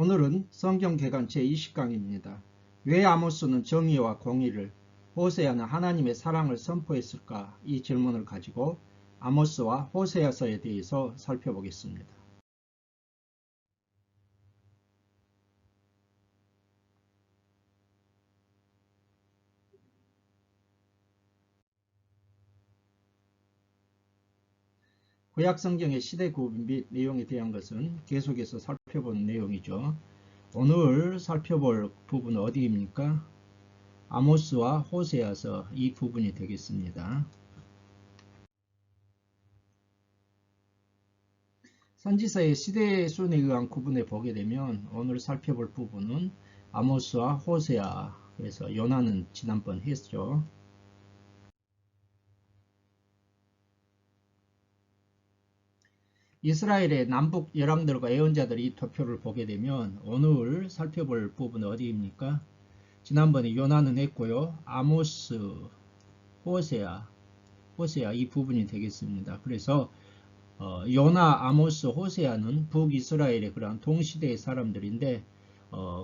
오늘은 성경개관 제20강입니다. 왜 아모스는 정의와 공의를, 호세아는 하나님의 사랑을 선포했을까? 이 질문을 가지고 아모스와 호세아서에 대해서 살펴보겠습니다. 구약성경의 시대 구분 및 내용에 대한 것은 계속해서 살펴본 내용이죠. 오늘 살펴볼 부분은 어디입니까? 아모스와 호세아서 이 부분이 되겠습니다. 선지서의 시대 순에 의한 구분에 보게 되면 오늘 살펴볼 부분은 아모스와 호세아, 그래서 요나는 지난번 했죠. 이스라엘의 남북 열왕들과 예언자들의 투표를 보게 되면 오늘 살펴볼 부분은 어디입니까? 지난번에 요나는 했고요. 아모스, 호세아 이 부분이 되겠습니다. 그래서 요나, 아모스, 호세아는 북이스라엘의 그러한 동시대의 사람들인데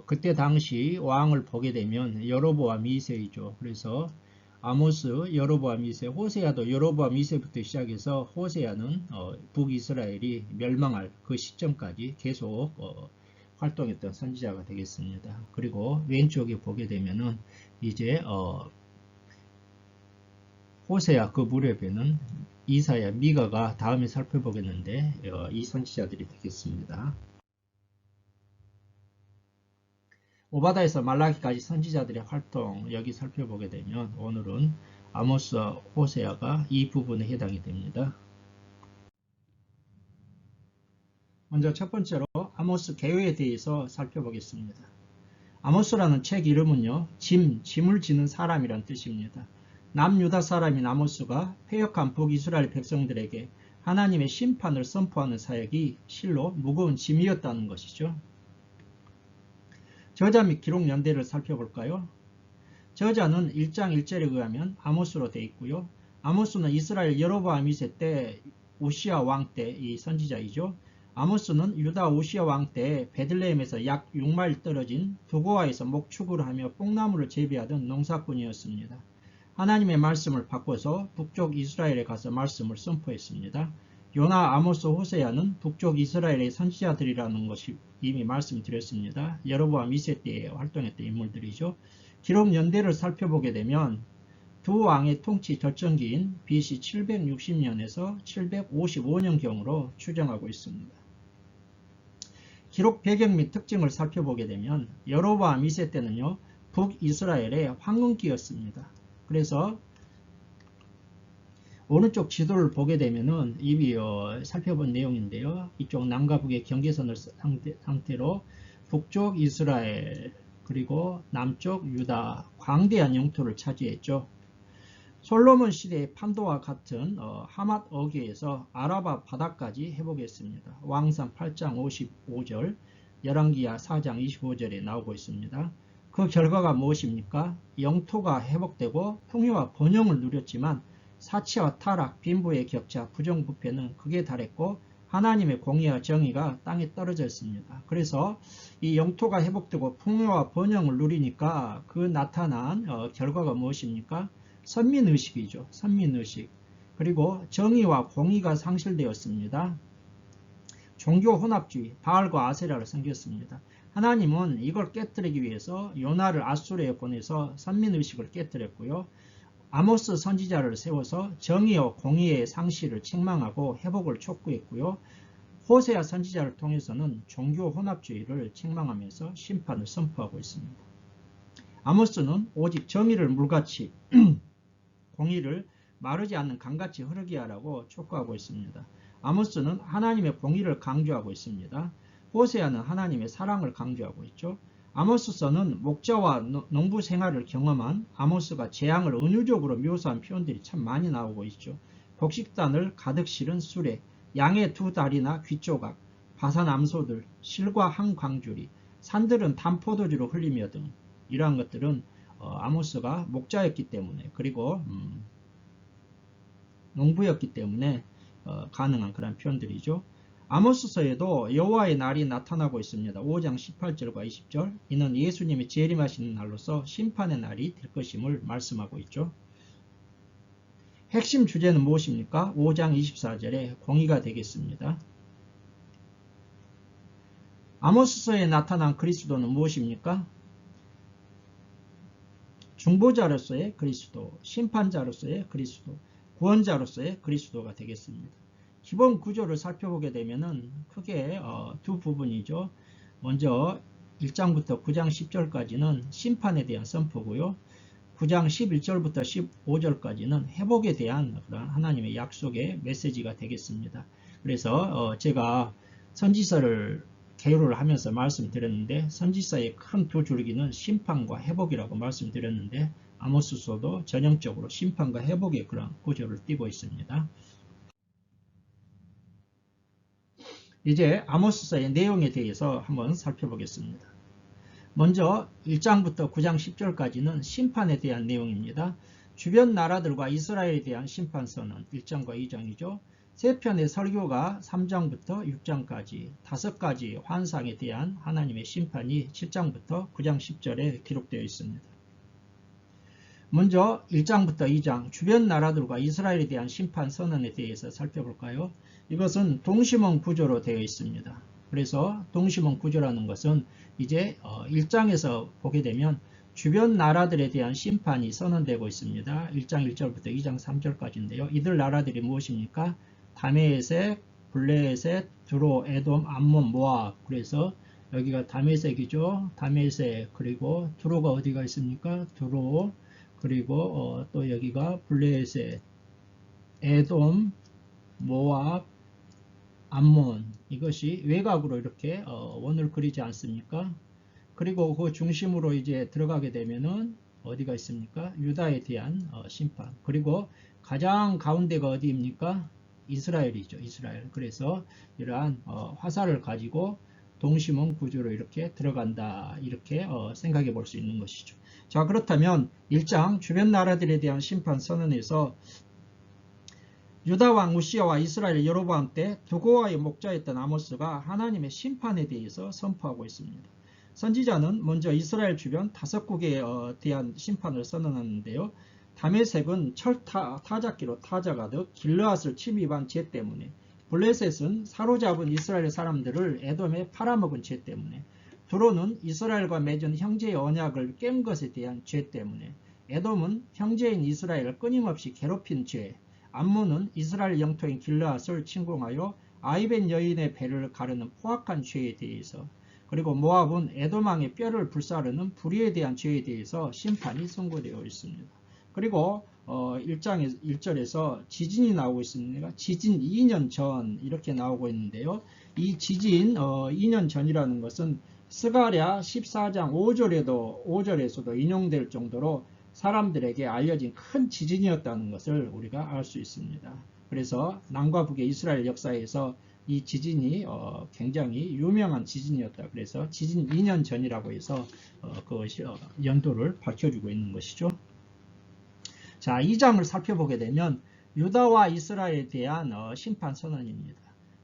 그때 당시 왕을 보게 되면 여로보암 2세이죠. 그래서 아모스, 여로보암 2세, 호세아도 여로보암 2세부터 시작해서 호세아는 북이스라엘이 멸망할 그 시점까지 계속 활동했던 선지자가 되겠습니다. 그리고 왼쪽에 보게 되면은 이제 호세아 그 무렵에는 이사야, 미가가 다음에 살펴보겠는데 이 선지자들이 되겠습니다. 오바다에서 말라기까지 선지자들의 활동 여기 살펴보게 되면 오늘은 아모스와 호세아가 이 부분에 해당이 됩니다. 먼저 첫 번째로 아모스 계획에 대해서 살펴보겠습니다. 아모스라는 책 이름은요, 짐을 지는 사람이란 뜻입니다. 남유다 사람인 아모스가 패역한 북이스라엘 백성들에게 하나님의 심판을 선포하는 사역이 실로 무거운 짐이었다는 것이죠. 저자 및 기록 연대를 살펴볼까요? 저자는 1장 1절에 의하면 아모스로 되어 있고요. 아모스는 이스라엘 여로보암 2세 때 우시아 왕 때 이 선지자이죠. 아모스는 유다 우시아 왕 때 베들레헴에서 약 6마일 떨어진 두고아에서 목축을 하며 뽕나무를 재배하던 농사꾼이었습니다. 하나님의 말씀을 바꿔서 북쪽 이스라엘에 가서 말씀을 선포했습니다. 요나, 아모스, 호세아는 북쪽 이스라엘의 선지자들이라는 것이 이미 말씀드렸습니다. 여로보암 2세 때에 활동했던 인물들이죠. 기록 연대를 살펴보게 되면 두 왕의 통치 절정기인 BC 760년에서 755년경으로 추정하고 있습니다. 기록 배경 및 특징을 살펴보게 되면 여로보암 2세 때는요, 북이스라엘의 황금기였습니다. 그래서 오른쪽 지도를 보게 되면은 이미 살펴본 내용인데요. 이쪽 남과 북의 경계선을 상태로 북쪽 이스라엘 그리고 남쪽 유다 광대한 영토를 차지했죠. 솔로몬 시대의 판도와 같은 하맛 어귀에서 아라바 바다까지 회복했습니다. 왕상 8장 55절, 열왕기하 4장 25절에 나오고 있습니다. 그 결과가 무엇입니까? 영토가 회복되고 풍요와 번영을 누렸지만 사치와 타락, 빈부의 격차, 부정부패는 극에 달했고 하나님의 공의와 정의가 땅에 떨어졌습니다. 그래서 이 영토가 회복되고 풍요와 번영을 누리니까 그 나타난 결과가 무엇입니까? 선민의식이죠. 선민의식. 그리고 정의와 공의가 상실되었습니다. 종교 혼합주의, 바알과 아세라를 섬겼습니다. 하나님은 이걸 깨뜨리기 위해서 요나를 아수르에 보내서 선민의식을 깨뜨렸고요. 아모스 선지자를 세워서 정의와 공의의 상실을 책망하고 회복을 촉구했고요. 호세아 선지자를 통해서는 종교 혼합주의를 책망하면서 심판을 선포하고 있습니다. 아모스는 오직 정의를 물같이 공의를 마르지 않는 강같이 흐르게 하라고 촉구하고 있습니다. 아모스는 하나님의 공의를 강조하고 있습니다. 호세아는 하나님의 사랑을 강조하고 있죠. 아모스서는 목자와 농부 생활을 경험한 아모스가 재앙을 은유적으로 묘사한 표현들이 참 많이 나오고 있죠. 곡식단을 가득 실은 수레, 양의 두 다리나 귀조각, 바산 암소들, 실과 한 광주리, 산들은 단포도주로 흘리며 등 이러한 것들은 아모스가 목자였기 때문에 그리고 농부였기 때문에 가능한 그런 표현들이죠. 아모스서에도 여호와의 날이 나타나고 있습니다. 5장 18절과 20절. 이는 예수님이 재림하시는 날로서 심판의 날이 될 것임을 말씀하고 있죠. 핵심 주제는 무엇입니까? 5장 24절에 공의가 되겠습니다. 아모스서에 나타난 그리스도는 무엇입니까? 중보자로서의 그리스도, 심판자로서의 그리스도, 구원자로서의 그리스도가 되겠습니다. 기본 구조를 살펴보게 되면은 크게 두 부분이죠. 먼저 1장부터 9장 10절까지는 심판에 대한 선포고요. 9장 11절부터 15절까지는 회복에 대한 그런 하나님의 약속의 메시지가 되겠습니다. 그래서 제가 선지서를 개요를 하면서 말씀드렸는데 선지서의 큰 두 줄기는 심판과 회복이라고 말씀드렸는데 아모스서도 전형적으로 심판과 회복의 그런 구조를 띠고 있습니다. 이제 아모스서의 내용에 대해서 한번 살펴보겠습니다. 먼저 1장부터 9장 10절까지는 심판에 대한 내용입니다. 주변 나라들과 이스라엘에 대한 심판서는 1장과 2장이죠. 세 편의 설교가 3장부터 6장까지 5가지 환상에 대한 하나님의 심판이 7장부터 9장 10절에 기록되어 있습니다. 먼저 1장부터 2장 주변 나라들과 이스라엘에 대한 심판 선언에 대해서 살펴볼까요? 이것은 동시몬 구조로 되어 있습니다. 그래서 동시몬 구조라는 것은 이제 1장에서 보게 되면 주변 나라들에 대한 심판이 선언되고 있습니다. 1장 1절부터 2장 3절까지인데요. 이들 나라들이 무엇입니까? 다메섹, 블레셋, 드로, 에돔, 암몬, 모압. 그래서 여기가 다메섹이죠. 다메섹. 그리고 드로가 어디가 있습니까? 드로. 그리고 또 여기가 블레셋, 에돔, 모압, 암몬. 이것이 외곽으로 이렇게 원을 그리지 않습니까? 그리고 그 중심으로 이제 들어가게 되면은 어디가 있습니까? 유다에 대한 심판. 그리고 가장 가운데가 어디입니까? 이스라엘이죠. 이스라엘. 그래서 이러한 화살을 가지고 동시몬 구조로 이렇게 들어간다. 이렇게 생각해 볼 수 있는 것이죠. 자, 그렇다면 1장 주변 나라들에 대한 심판 선언에서 유다 왕 우시아와 이스라엘 여로보암 때 두고와의 목자였던 아모스가 하나님의 심판에 대해서 선포하고 있습니다. 선지자는 먼저 이스라엘 주변 5국에 대한 심판을 선언하는데요. 다메섹은 철 타작기로 타작하듯 길르앗을 침입한 죄 때문에, 블레셋은 사로잡은 이스라엘 사람들을 에돔에 팔아먹은 죄 때문에, 드로는 이스라엘과 맺은 형제의 언약을 깬 것에 대한 죄 때문에, 에돔은 형제인 이스라엘을 끊임없이 괴롭힌 죄, 암몬은 이스라엘 영토인 길르앗을 침공하여 아이벤 여인의 배를 가르는 포악한 죄에 대해서, 그리고 모압은 에돔 왕의 뼈를 불사르는 불의에 대한 죄에 대해서 심판이 선고되어 있습니다. 그리고 1장 1절에서 지진이 나오고 있습니다. 지진 2년 전 이렇게 나오고 있는데요. 이 지진 2년 전이라는 것은 스가랴 14장 5절에서도 인용될 정도로 사람들에게 알려진 큰 지진이었다는 것을 우리가 알 수 있습니다. 그래서 남과 북의 이스라엘 역사에서 이 지진이 굉장히 유명한 지진이었다. 그래서 지진 2년 전이라고 해서 그것이 연도를 밝혀주고 있는 것이죠. 자, 2장을 살펴보게 되면 유다와 이스라엘에 대한 심판 선언입니다.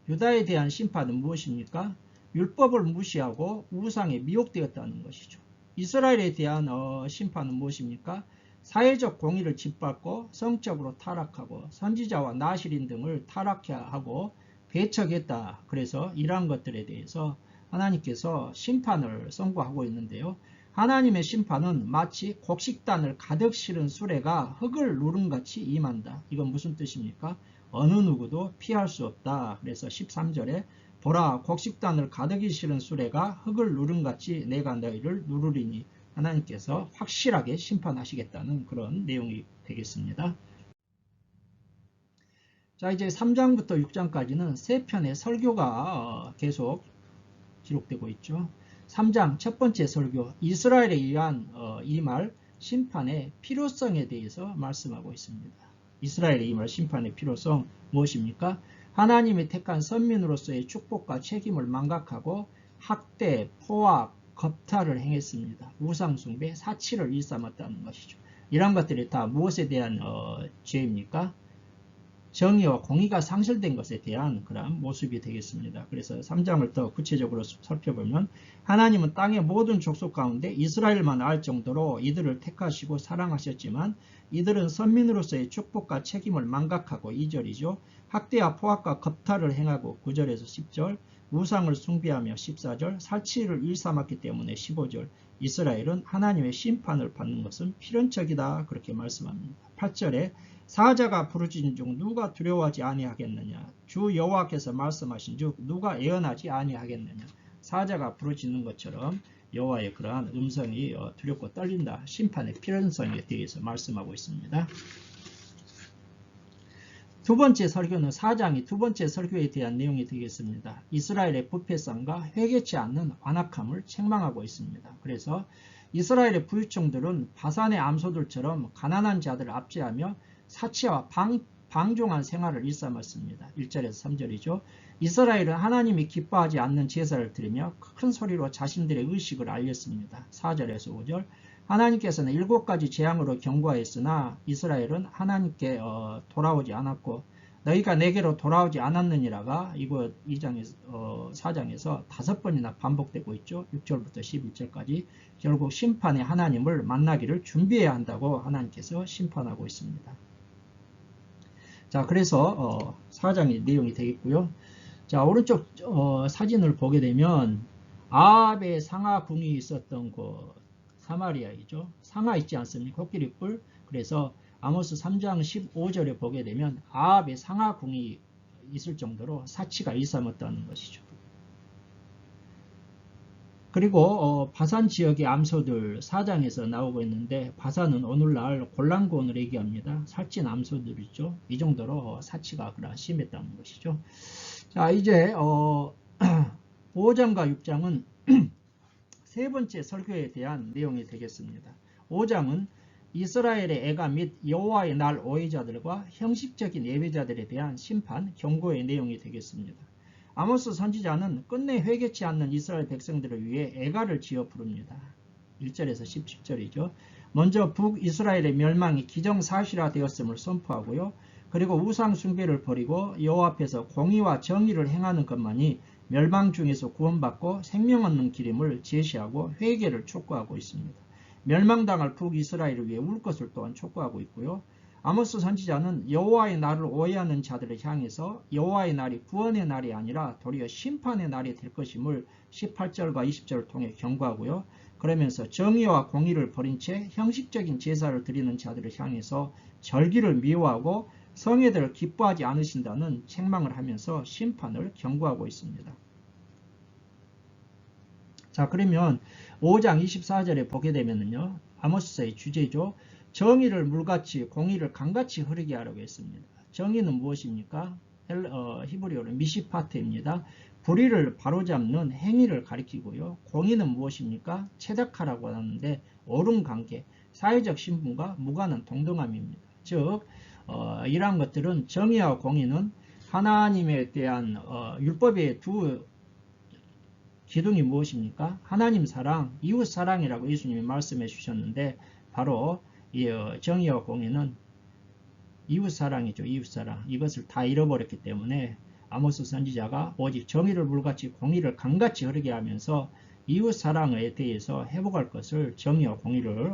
유다에 대한 심판은 무엇입니까? 율법을 무시하고 우상에 미혹되었다는 것이죠. 이스라엘에 대한 심판은 무엇입니까? 사회적 공의를 짓밟고 성적으로 타락하고 선지자와 나시린 등을 타락해 하고 배척했다. 그래서 이러한 것들에 대해서 하나님께서 심판을 선고하고 있는데요. 하나님의 심판은 마치 곡식단을 가득 실은 수레가 흙을 누름같이 임한다. 이건 무슨 뜻입니까? 어느 누구도 피할 수 없다. 그래서 13절에 보라, 곡식단을 가득히 실은 수레가 흙을 누름같이 내가 너희를 누르리니, 하나님께서 확실하게 심판하시겠다는 그런 내용이 되겠습니다. 자, 이제 3장부터 6장까지는 세 편의 설교가 계속 기록되고 있죠. 3장 첫 번째 설교, 이스라엘에 의한 이 말 심판의 필요성에 대해서 말씀하고 있습니다. 이스라엘에 이 말 심판의 필요성 무엇입니까? 하나님이 택한 선민으로서의 축복과 책임을 망각하고 학대, 포악, 겁탈을 행했습니다. 우상숭배, 사치를 일삼았다는 것이죠. 이런 것들이 다 무엇에 대한 죄입니까? 정의와 공의가 상실된 것에 대한 그런 모습이 되겠습니다. 그래서 3장을 더 구체적으로 살펴보면 하나님은 땅의 모든 족속 가운데 이스라엘만 알 정도로 이들을 택하시고 사랑하셨지만 이들은 선민으로서의 축복과 책임을 망각하고 2절이죠. 학대와 포악과 겁탈을 행하고 9절에서 10절, 우상을 숭배하며 14절, 살치를 일삼았기 때문에 15절, 이스라엘은 하나님의 심판을 받는 것은 필연적이다 그렇게 말씀합니다. 8절에 사자가 부르짖은 중 누가 두려워하지 아니하겠느냐. 주 여호와께서 말씀하신 즉 누가 애언하지 아니하겠느냐. 사자가 부르짖는 것처럼 여호와의 그러한 음성이 두렵고 떨린다. 심판의 필연성에 대해서 말씀하고 있습니다. 두 번째 설교는 4장이 두 번째 설교에 대한 내용이 되겠습니다. 이스라엘의 부패성과 회개치 않는 완악함을 책망하고 있습니다. 그래서 이스라엘의 부유층들은 바산의 암소들처럼 가난한 자들을 압제하며 사치와 방종한 생활을 일삼았습니다. 1절에서 3절이죠. 이스라엘은 하나님이 기뻐하지 않는 제사를 드리며 큰 소리로 자신들의 의식을 알렸습니다. 4절에서 5절. 하나님께서는 7가지 재앙으로 경고하였으나 이스라엘은 하나님께 돌아오지 않았고 너희가 내게로 돌아오지 않았느니라가 이곳 4장에서 5번이나 반복되고 있죠. 6절부터 11절까지 결국 심판의 하나님을 만나기를 준비해야 한다고 하나님께서 심판하고 있습니다. 자, 그래서 4장의 내용이 되겠고요. 자, 오른쪽 사진을 보게 되면 아합의 상하궁이 있었던 곳 사마리아이죠. 상하 있지 않습니까? 코끼리 뿔. 그래서 아모스 3장 15절에 보게 되면 아합의 상하궁이 있을 정도로 사치가 일삼았다는 것이죠. 그리고 바산 지역의 암소들 4장에서 나오고 있는데 바산은 오늘날 골란군을 얘기합니다. 살찐 암소들이죠. 이 정도로 사치가 심했다는 것이죠. 자, 이제 5장과 6장은 세 번째 설교에 대한 내용이 되겠습니다. 5장은 이스라엘의 애가 및 여호와의 날 오해자들과 형식적인 예배자들에 대한 심판, 경고의 내용이 되겠습니다. 아모스 선지자는 끝내 회개치 않는 이스라엘 백성들을 위해 애가를 지어 부릅니다. 1절에서 17절이죠. 먼저 북이스라엘의 멸망이 기정사실화되었음을 선포하고요. 그리고 우상 숭배를 버리고 여호와 앞에서 공의와 정의를 행하는 것만이 멸망 중에서 구원받고 생명 얻는 길임을 제시하고 회개를 촉구하고 있습니다. 멸망당할 북이스라엘을 위해 울 것을 또한 촉구하고 있고요. 아모스 선지자는 여호와의 날을 오해하는 자들을 향해서 여호와의 날이 구원의 날이 아니라 도리어 심판의 날이 될 것임을 18절과 20절을 통해 경고하고요. 그러면서 정의와 공의를 버린 채 형식적인 제사를 드리는 자들을 향해서 절기를 미워하고 성회들을 기뻐하지 않으신다는 책망을 하면서 심판을 경고하고 있습니다. 자, 그러면 5장 24절에 보게 되면요. 아모스서의 주제죠. 정의를 물같이 공의를 강같이 흐르게 하라고 했습니다. 정의는 무엇입니까? 히브리어로 미시파트입니다. 불의를 바로잡는 행위를 가리키고요. 공의는 무엇입니까? 체득하라고 하는데 옳은 관계, 사회적 신분과 무관한 동등함입니다. 즉 이러한 것들은 정의와 공의는 하나님에 대한 율법의 두 기둥이 무엇입니까? 하나님 사랑, 이웃 사랑이라고 예수님이 말씀해 주셨는데 바로 이 정의와 공의는 이웃 사랑이죠. 이웃 사랑. 이것을 다 잃어버렸기 때문에 아모스 선지자가 오직 정의를 물같이 공의를 강같이 흐르게 하면서 이웃 사랑에 대해서 회복할 것을 정의와 공의를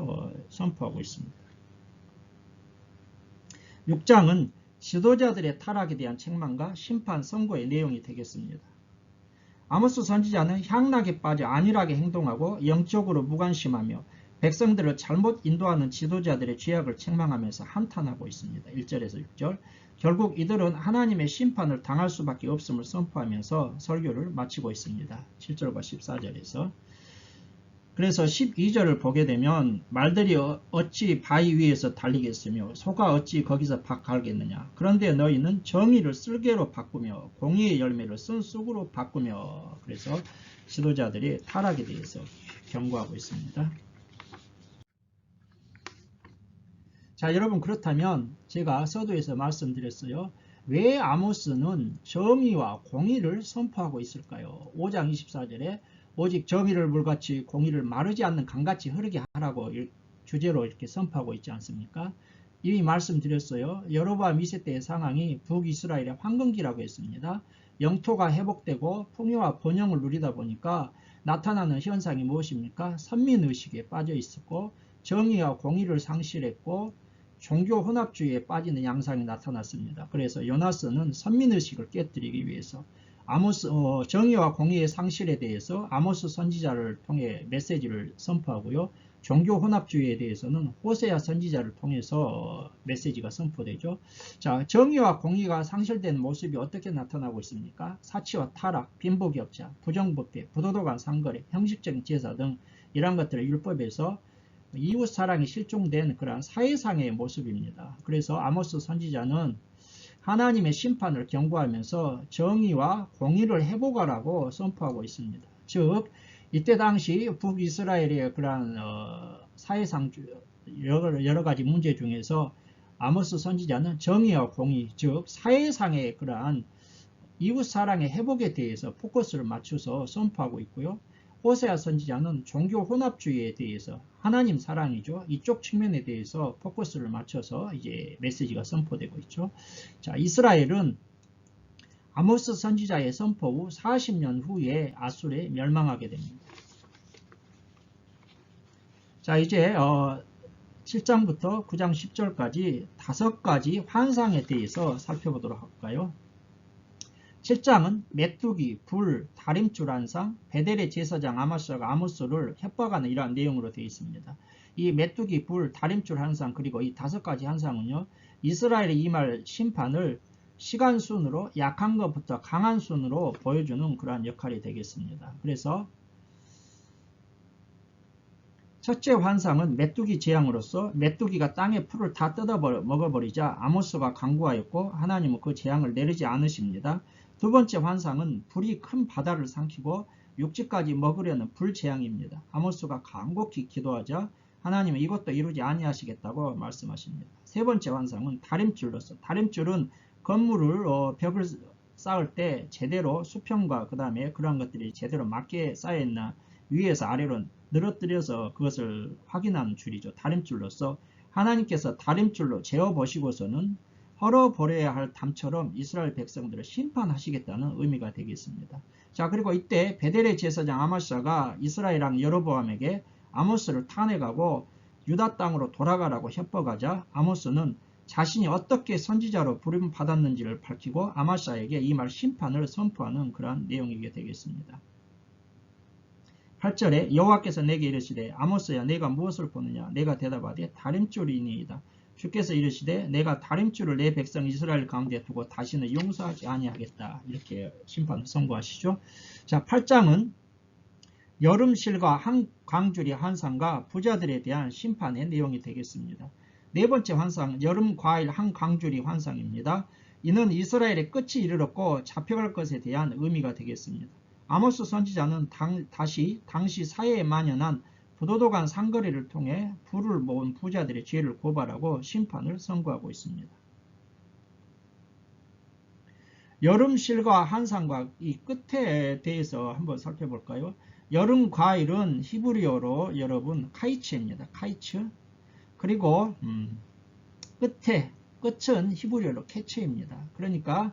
선포하고 있습니다. 6장은 지도자들의 타락에 대한 책망과 심판 선고의 내용이 되겠습니다. 아모스 선지자는 향락에 빠져 안일하게 행동하고 영적으로 무관심하며 백성들을 잘못 인도하는 지도자들의 죄악을 책망하면서 한탄하고 있습니다. 1절에서 6절. 결국 이들은 하나님의 심판을 당할 수밖에 없음을 선포하면서 설교를 마치고 있습니다. 7절과 14절에서. 그래서 12절을 보게 되면 말들이 어찌 바위 위에서 달리겠으며 소가 어찌 거기서 갈겠느냐. 그런데 너희는 정의를 쓸개로 바꾸며 공의의 열매를 쓴 쑥으로 바꾸며. 그래서 지도자들이 타락에 대해서 경고하고 있습니다. 자, 여러분, 그렇다면 제가 서두에서 말씀드렸어요. 왜 아모스는 정의와 공의를 선포하고 있을까요? 5장 24절에 오직 정의를 물같이 공의를 마르지 않는 강같이 흐르게 하라고 주제로 이렇게 선포하고 있지 않습니까? 이미 말씀드렸어요. 여로보암 2세 때의 상황이 북이스라엘의 황금기라고 했습니다. 영토가 회복되고 풍요와 번영을 누리다 보니까 나타나는 현상이 무엇입니까? 선민의식에 빠져 있었고 정의와 공의를 상실했고 종교 혼합주의에 빠지는 양상이 나타났습니다. 그래서 요나스는 선민의식을 깨뜨리기 위해서 정의와 공의의 상실에 대해서 아모스 선지자를 통해 메시지를 선포하고요. 종교 혼합주의에 대해서는 호세아 선지자를 통해서 메시지가 선포되죠. 자, 정의와 공의가 상실된 모습이 어떻게 나타나고 있습니까? 사치와 타락, 빈부격차, 부정부패, 부도덕한 상거래, 형식적인 제사 등 이러한 것들을 율법에서 이웃사랑이 실종된 그러한 사회상의 모습입니다. 그래서 아모스 선지자는 하나님의 심판을 경고하면서 정의와 공의를 회복하라고 선포하고 있습니다. 즉 이때 당시 북이스라엘의 그러한 사회상 여러 가지 문제 중에서 아모스 선지자는 정의와 공의, 즉 사회상의 그러한 이웃사랑의 회복에 대해서 포커스를 맞춰서 선포하고 있고요. 호세아 선지자는 종교 혼합주의에 대해서 하나님 사랑이죠. 이쪽 측면에 대해서 포커스를 맞춰서 이제 메시지가 선포되고 있죠. 자, 이스라엘은 아모스 선지자의 선포 후 40년 후에 아수르에 멸망하게 됩니다. 자, 이제 7장부터 9장 10절까지 5가지 환상에 대해서 살펴보도록 할까요? 7장은 메뚜기, 불, 다림줄 환상, 베델의 제사장 아마스가 아모스를 협박하는 이러한 내용으로 되어 있습니다. 이 메뚜기, 불, 다림줄 환상 그리고 이 5가지 환상은요. 이스라엘의 임할 심판을 시간 순으로 약한 것부터 강한 순으로 보여주는 그러한 역할이 되겠습니다. 그래서 첫째 환상은 메뚜기 재앙으로서 메뚜기가 땅의 풀을 다 뜯어 먹어버리자 아모스가 간구하였고 하나님은 그 재앙을 내리지 않으십니다. 두 번째 환상은 불이 큰 바다를 삼키고 육지까지 먹으려는 불재앙입니다. 아모스가 간곡히 기도하자 하나님은 이것도 이루지 아니하시겠다고 말씀하십니다. 세 번째 환상은 다림줄로서 다림줄은 건물을 벽을 쌓을 때 제대로 수평과 그 다음에 그러한 것들이 제대로 맞게 쌓여있나 위에서 아래로 늘어뜨려서 그것을 확인하는 줄이죠. 다림줄로서 하나님께서 다림줄로 재어보시고서는 헐어버려야 할 담처럼 이스라엘 백성들을 심판하시겠다는 의미가 되겠습니다. 자, 그리고 이때 베델의 제사장 아마샤가 이스라엘 왕 여로보암에게 아모스를 탄핵하고 유다 땅으로 돌아가라고 협박하자 아모스는 자신이 어떻게 선지자로 부름받았는지를 밝히고 아마샤에게 이 말 심판을 선포하는 그러한 내용이게 되겠습니다. 8절에 여호와께서 내게 이르시되 아모스야 내가 무엇을 보느냐 내가 대답하되 다림줄이니이다. 주께서 이르시되 내가 다림줄을 내 백성 이스라엘 가운데 두고 다시는 용서하지 아니하겠다. 이렇게 심판을 선고하시죠. 자, 8장은 여름실과 한 광주리 환상과 부자들에 대한 심판의 내용이 되겠습니다. 네 번째 환상 여름 과일 한 광주리 환상입니다. 이는 이스라엘의 끝이 이르렀고 잡혀갈 것에 대한 의미가 되겠습니다. 아모스 선지자는 당시 사회에 만연한 부도덕한 상거래를 통해 부를 모은 부자들의 죄를 고발하고 심판을 선고하고 있습니다. 여름실과 환상과 이 끝에 대해서 한번 살펴볼까요? 여름 과일은 히브리어로 여러분 카이츠입니다. 카이츠. 그리고 끝은 히브리어로 케츠입니다. 그러니까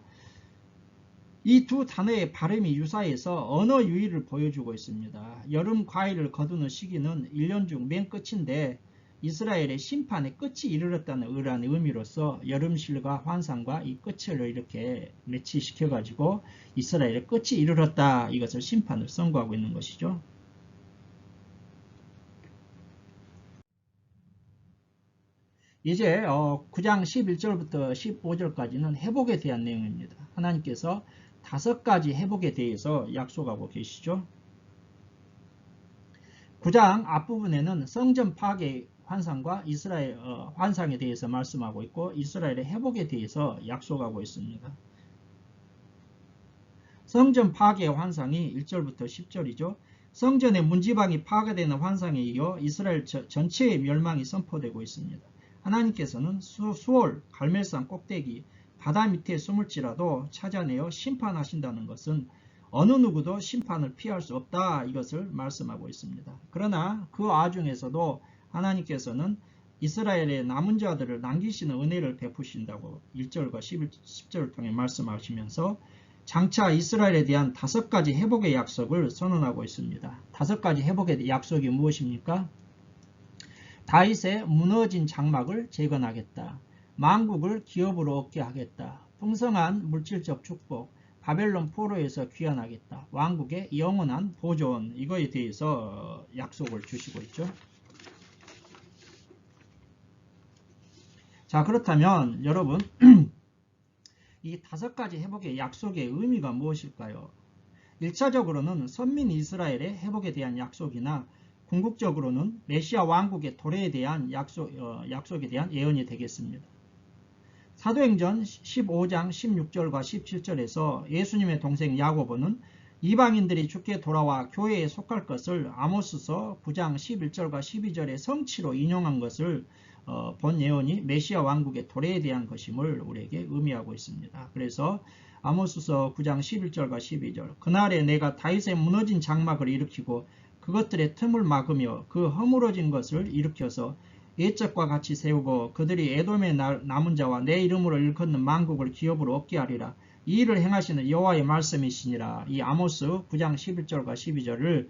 이 두 단어의 발음이 유사해서 언어 유의를 보여주고 있습니다. 여름 과일을 거두는 시기는 1년 중 맨 끝인데 이스라엘의 심판의 끝이 이르렀다는 의미로서 여름실과 환상과 이 끝을 이렇게 매치시켜 가지고 이스라엘의 끝이 이르렀다 이것을 심판을 선고하고 있는 것이죠. 이제 9장 11절부터 15절까지는 회복에 대한 내용입니다. 하나님께서 5가지 회복에 대해서 약속하고 계시죠. 9장 앞부분에는 성전 파괴 환상과 이스라엘 환상에 대해서 말씀하고 있고 이스라엘의 회복에 대해서 약속하고 있습니다. 성전 파괴 환상이 1절부터 10절이죠. 성전의 문지방이 파괴되는 환상에 이어 이스라엘 전체의 멸망이 선포되고 있습니다. 하나님께서는 수월, 갈멜산 꼭대기, 바다 밑에 숨을지라도 찾아내어 심판하신다는 것은 어느 누구도 심판을 피할 수 없다 이것을 말씀하고 있습니다. 그러나 그 와중에서도 하나님께서는 이스라엘의 남은 자들을 남기시는 은혜를 베푸신다고 1절과 10절을 통해 말씀하시면서 장차 이스라엘에 대한 5가지 회복의 약속을 선언하고 있습니다. 5가지 회복의 약속이 무엇입니까? 다윗의 무너진 장막을 재건하겠다. 만국을 기업으로 얻게 하겠다. 풍성한 물질적 축복, 바벨론 포로에서 귀환하겠다. 왕국의 영원한 보존, 이거에 대해서 약속을 주시고 있죠. 자, 그렇다면 여러분 이 5가지 회복의 약속의 의미가 무엇일까요? 1차적으로는 선민 이스라엘의 회복에 대한 약속이나 궁극적으로는 메시아 왕국의 도래에 대한 약속에 대한 예언이 되겠습니다. 사도행전 15장 16절과 17절에서 예수님의 동생 야고보는 이방인들이 주께 돌아와 교회에 속할 것을 아모스서 9장 11절과 12절의 성취로 인용한 것을 본 예언이 메시아 왕국의 도래에 대한 것임을 우리에게 의미하고 있습니다. 그래서 아모스서 9장 11절과 12절 그날에 내가 다윗의 무너진 장막을 일으키고 그것들의 틈을 막으며 그 허물어진 것을 일으켜서 옛적과 같이 세우고 그들이 에돔의 남은 자와 내 이름으로 일컫는 만국을 기업으로 얻게 하리라. 이 일을 행하시는 여호와의 말씀이시니라. 이 아모스 9장 11절과 12절을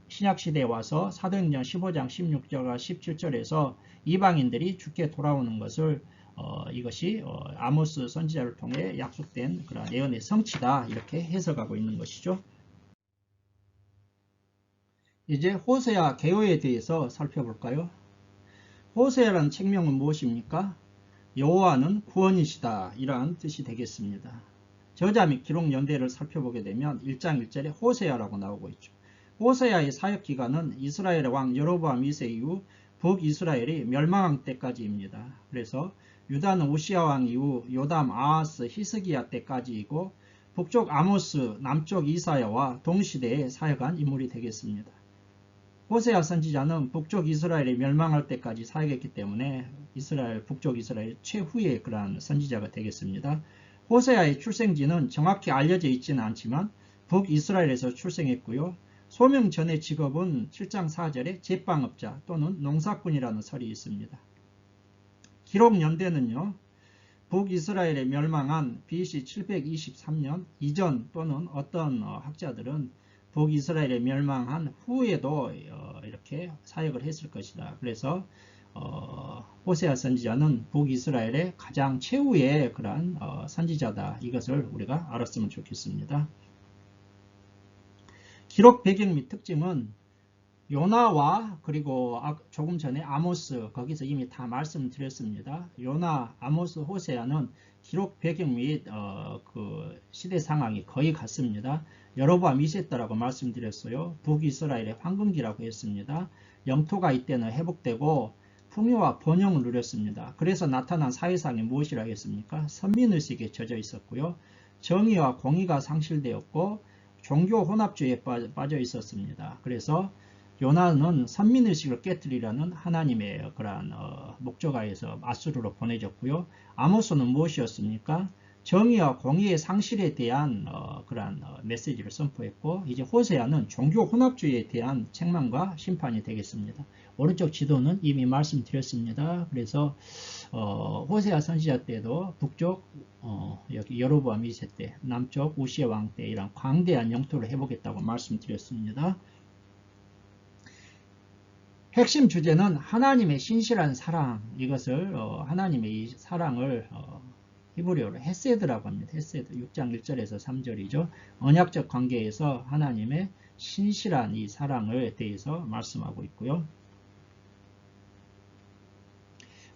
신약시대에 와서 사도행전 15장 16절과 17절에서 이방인들이 주께 돌아오는 것을 이것이 아모스 선지자를 통해 약속된 그런 예언의 성취다 이렇게 해석하고 있는 것이죠. 이제 호세아 개요에 대해서 살펴볼까요? 호세아라는 책명은 무엇입니까? 여호와는 구원이시다 이러한 뜻이 되겠습니다. 저자 및 기록 연대를 살펴보게 되면 1장 1절에 호세아라고 나오고 있죠. 호세아의 사역기간은 이스라엘의 왕 여로보암 2세 이후 북이스라엘이 멸망한 때까지입니다. 그래서 유다는 우시아 왕 이후 요담, 아하스, 히스기야 때까지이고 북쪽 아모스, 남쪽 이사야와 동시대에 사역한 인물이 되겠습니다. 호세아 선지자는 북쪽 이스라엘이 멸망할 때까지 사역했기 때문에 북쪽 이스라엘 최후의 그러한 선지자가 되겠습니다. 호세아의 출생지는 정확히 알려져 있지는 않지만 북이스라엘에서 출생했고요. 소명 전의 직업은 7장 4절에 제빵업자 또는 농사꾼이라는 설이 있습니다. 기록 연대는요. 북이스라엘에 멸망한 BC 723년 이전 또는 어떤 학자들은 북이스라엘에 멸망한 후에도 이렇게 사역을 했을 것이다. 그래서 호세아 선지자는 북이스라엘의 가장 최후의 그러한 선지자다. 이것을 우리가 알았으면 좋겠습니다. 기록 배경 및 특징은 요나와 그리고 조금 전에 아모스 거기서 이미 다 말씀드렸습니다. 요나, 아모스, 호세아는 기록 배경 및 그 시대 상황이 거의 같습니다. 여로보암 2세 때라고 말씀드렸어요. 북이스라엘의 황금기라고 했습니다. 영토가 이때는 회복되고 풍요와 번영을 누렸습니다. 그래서 나타난 사회상이 무엇이라 했습니까? 선민의식에 젖어 있었고요. 정의와 공의가 상실되었고 종교 혼합주의에 빠져 있었습니다. 그래서 요나는 선민의식을 깨뜨리려는 하나님의 그러한 목적하에서 아수르로 보내졌고요. 아모스는 무엇이었습니까? 정의와 공의의 상실에 대한 그러한 메시지를 선포했고 이제 호세아는 종교 혼합주의에 대한 책망과 심판이 되겠습니다. 오른쪽 지도는 이미 말씀드렸습니다. 그래서 호세아 선지자 때도 북쪽 여기 여로보암 2세 때, 남쪽 우시아 왕 때 이런 광대한 영토를 회복했다고 말씀드렸습니다. 핵심 주제는 하나님의 신실한 사랑, 이것을 하나님의 이 사랑을 히브리어로 헤세드라고 합니다. 헤세드 6장 1절에서 3절이죠. 언약적 관계에서 하나님의 신실한 이 사랑을 대해서 말씀하고 있고요.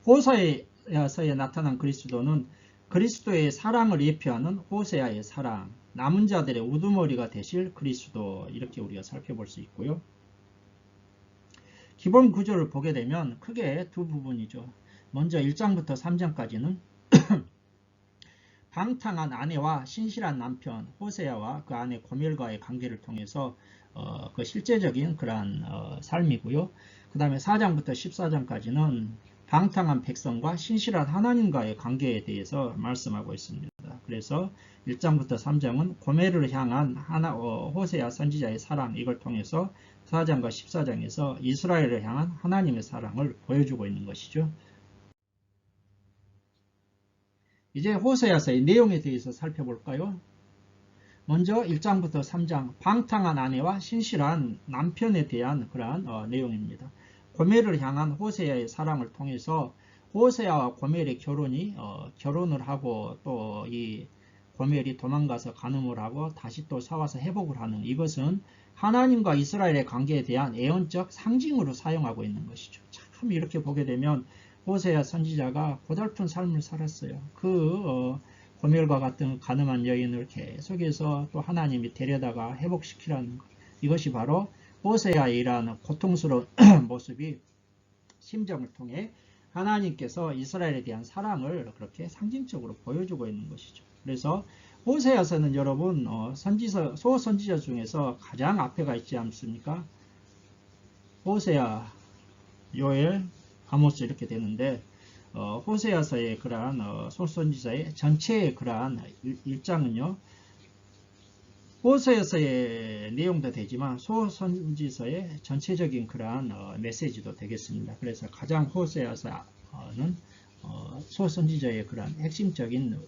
호세아서에 나타난 그리스도는 그리스도의 사랑을 예표하는 호세아의 사랑, 남은 자들의 우두머리가 되실 그리스도, 이렇게 우리가 살펴볼 수 있고요. 기본 구조를 보게 되면 크게 두 부분이죠. 먼저 1장부터 3장까지는 방탕한 아내와 신실한 남편 호세아와 그 아내 고멜과의 관계를 통해서 그 실제적인 그러한 삶이고요. 그 다음에 4장부터 14장까지는 방탕한 백성과 신실한 하나님과의 관계에 대해서 말씀하고 있습니다. 그래서 1장부터 3장은 고멜을 향한 호세아 선지자의 사랑, 이걸 통해서 4장과 14장에서 이스라엘을 향한 하나님의 사랑을 보여주고 있는 것이죠. 이제 호세아서의 내용에 대해서 살펴볼까요? 먼저 1장부터 3장, 방탕한 아내와 신실한 남편에 대한 그러한 내용입니다. 고멜을 향한 호세아의 사랑을 통해서 호세아와 고멜의 결혼을 하고 또 이 고멜이 도망가서 간음을 하고 다시 또 사와서 회복을 하는, 이것은 하나님과 이스라엘의 관계에 대한 예언적 상징으로 사용하고 있는 것이죠. 참 이렇게 보게 되면 호세아 선지자가 고달픈 삶을 살았어요. 고멜과 같은 가늠한 여인을 계속해서 또 하나님이 데려다가 회복시키라는 것. 이것이 바로 호세아의 이러한 고통스러운 모습이 심정을 통해 하나님께서 이스라엘에 대한 사랑을 그렇게 상징적으로 보여주고 있는 것이죠. 그래서 호세아서는 여러분 소선지자 중에서 가장 앞에가 있지 않습니까? 호세아, 요엘, 아모스 이렇게 되는데 호세아서의 그러한 소선지자의 전체의 그러한 일장은요, 호세아서의 내용도 되지만 소선지서의 전체적인 그러한 메시지도 되겠습니다. 그래서 가장 호세아서는 소선지자의 그러한 핵심적인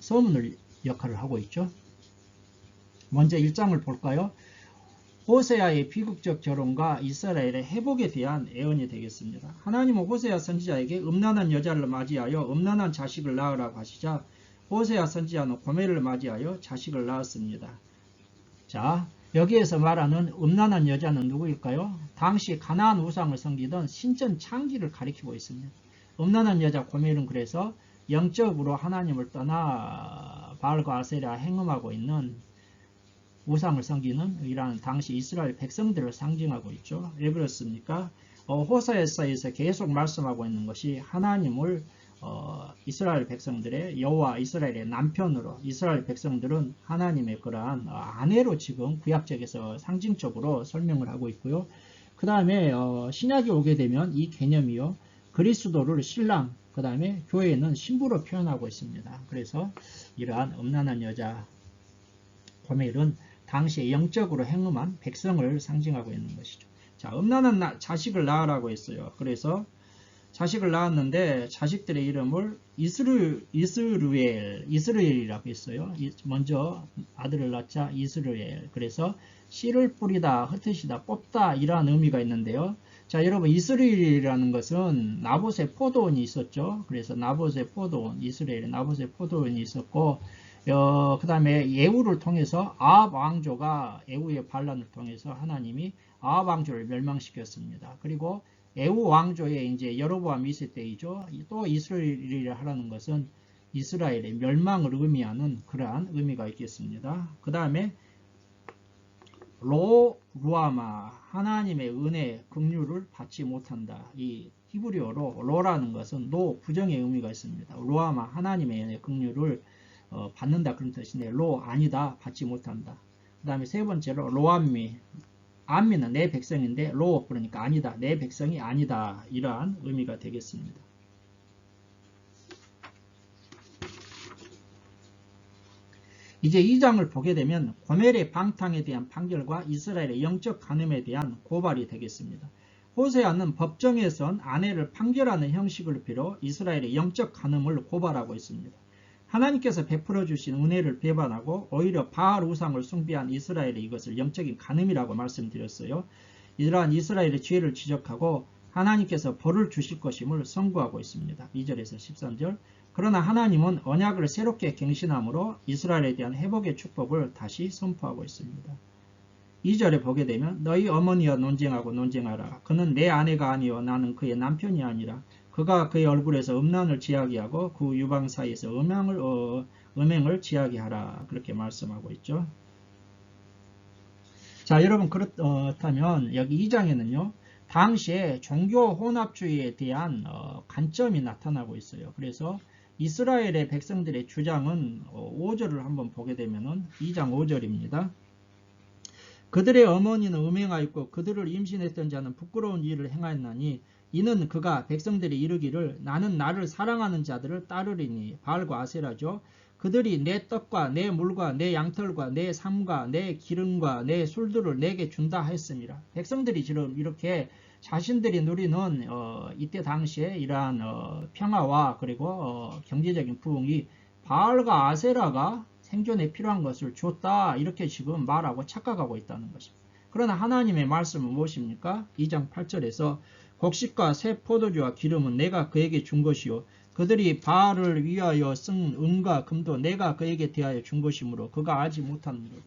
서문을 역할을 하고 있죠. 먼저 1장을 볼까요? 호세아의 비극적 결혼과 이스라엘의 회복에 대한 예언이 되겠습니다. 하나님은 호세아 선지자에게 음란한 여자를 맞이하여 음란한 자식을 낳으라고 하시자 호세아 선지자는 고멜을 맞이하여 자식을 낳았습니다. 자, 여기에서 말하는 음란한 여자는 누구일까요? 당시 가나안 우상을 섬기던 신전 창기를 가리키고 있습니다. 음란한 여자 고멜은 그래서 영적으로 하나님을 떠나 바알과 아세라 행음하고 있는 우상을 섬기는 이러한 당시 이스라엘 백성들을 상징하고 있죠. 왜 그렇습니까? 호세아서에서 계속 말씀하고 있는 것이 하나님을 이스라엘 백성들의 여호와 이스라엘의 남편으로, 이스라엘 백성들은 하나님의 그러한 아내로 지금 구약적에서 상징적으로 설명을 하고 있고요. 그 다음에 신약에 오게 되면 이 개념이요, 그리스도를 신랑, 그 다음에 교회는 신부로 표현하고 있습니다. 그래서 이러한 음란한 여자 고멜은 당시에 영적으로 행음한 백성을 상징하고 있는 것이죠. 자, 음란한 자식을 낳으라고 했어요. 그래서 자식을 낳았는데 자식들의 이름을 이스루엘이라고 했어요. 먼저 아들을 낳자 이스루엘. 그래서 씨를 뿌리다, 흩으시다, 뽑다 이러한 의미가 있는데요. 자, 여러분, 이스루엘이라는 것은 나봇의 포도원이 있었죠. 그래서 나봇의 포도원, 이스라엘의 나봇의 포도원이 있었고, 그 다음에 예후를 통해서 아합 왕조가 예후의 반란을 통해서 하나님이 아합 왕조를 멸망시켰습니다. 그리고 예후 왕조의 이제 여로보암 2세 때이죠. 또 이스라엘이라 하라는 것은 이스라엘의 멸망을 의미하는 그러한 의미가 있겠습니다. 그 다음에 루아마, 하나님의 은혜, 긍휼을 받지 못한다. 이 히브리어로 로라는 것은 부정의 의미가 있습니다. 루아마, 하나님의 은혜, 긍휼을 받는다 그런 뜻인데 아니다, 받지 못한다. 그 다음에 세 번째로 로암미, 암미는 내 백성인데 그러니까 아니다, 내 백성이 아니다, 이러한 의미가 되겠습니다. 이제 2장을 보게 되면 고멜의 방탕에 대한 판결과 이스라엘의 영적 간음에 대한 고발이 되겠습니다. 호세아는 법정에선 아내를 판결하는 형식을 빌어 이스라엘의 영적 간음을 고발하고 있습니다. 하나님께서 베풀어 주신 은혜를 배반하고 오히려 바알 우상을 숭배한 이스라엘이 이것을 영적인 간음이라고 말씀드렸어요. 이러한 이스라엘의 죄를 지적하고 하나님께서 벌을 주실 것임을 선고하고 있습니다. 2절에서 13절. 그러나 하나님은 언약을 새롭게 갱신함으로 이스라엘에 대한 회복의 축복을 다시 선포하고 있습니다. 2절에 보게 되면 너희 어머니와 논쟁하고 논쟁하라. 그는 내 아내가 아니요 나는 그의 남편이 아니라 그가 그의 얼굴에서 음란을 지하게 하고 그 유방 사이에서 음행을 지하게 하라. 그렇게 말씀하고 있죠. 자, 여러분, 그렇다면 여기 2장에는요. 당시에 종교 혼합주의에 대한 관점이 나타나고 있어요. 그래서 이스라엘의 백성들의 주장은 5절을 한번 보게 되면은 2장 5절입니다. 그들의 어머니는 음행하였고 그들을 임신했던 자는 부끄러운 일을 행하였나니 이는 그가 백성들이 이르기를 나는 나를 사랑하는 자들을 따르리니 바알과 아세라죠. 그들이 내 떡과 내 물과 내 양털과 내 삶과 내 기름과 내 술들을 내게 준다 했습니다. 백성들이 지금 이렇게 자신들이 누리는 이때 당시에 이러한 평화와 그리고 경제적인 부흥이 바알과 아세라가 생존에 필요한 것을 줬다 이렇게 지금 말하고 착각하고 있다는 것입니다. 그러나 하나님의 말씀은 무엇입니까? 2장 8절에서 곡식과 새 포도주와 기름은 내가 그에게 준 것이요 그들이 바알을 위하여 쓴 은과 금도 내가 그에게 대하여 준 것이므로 그가 알지 못하는도다.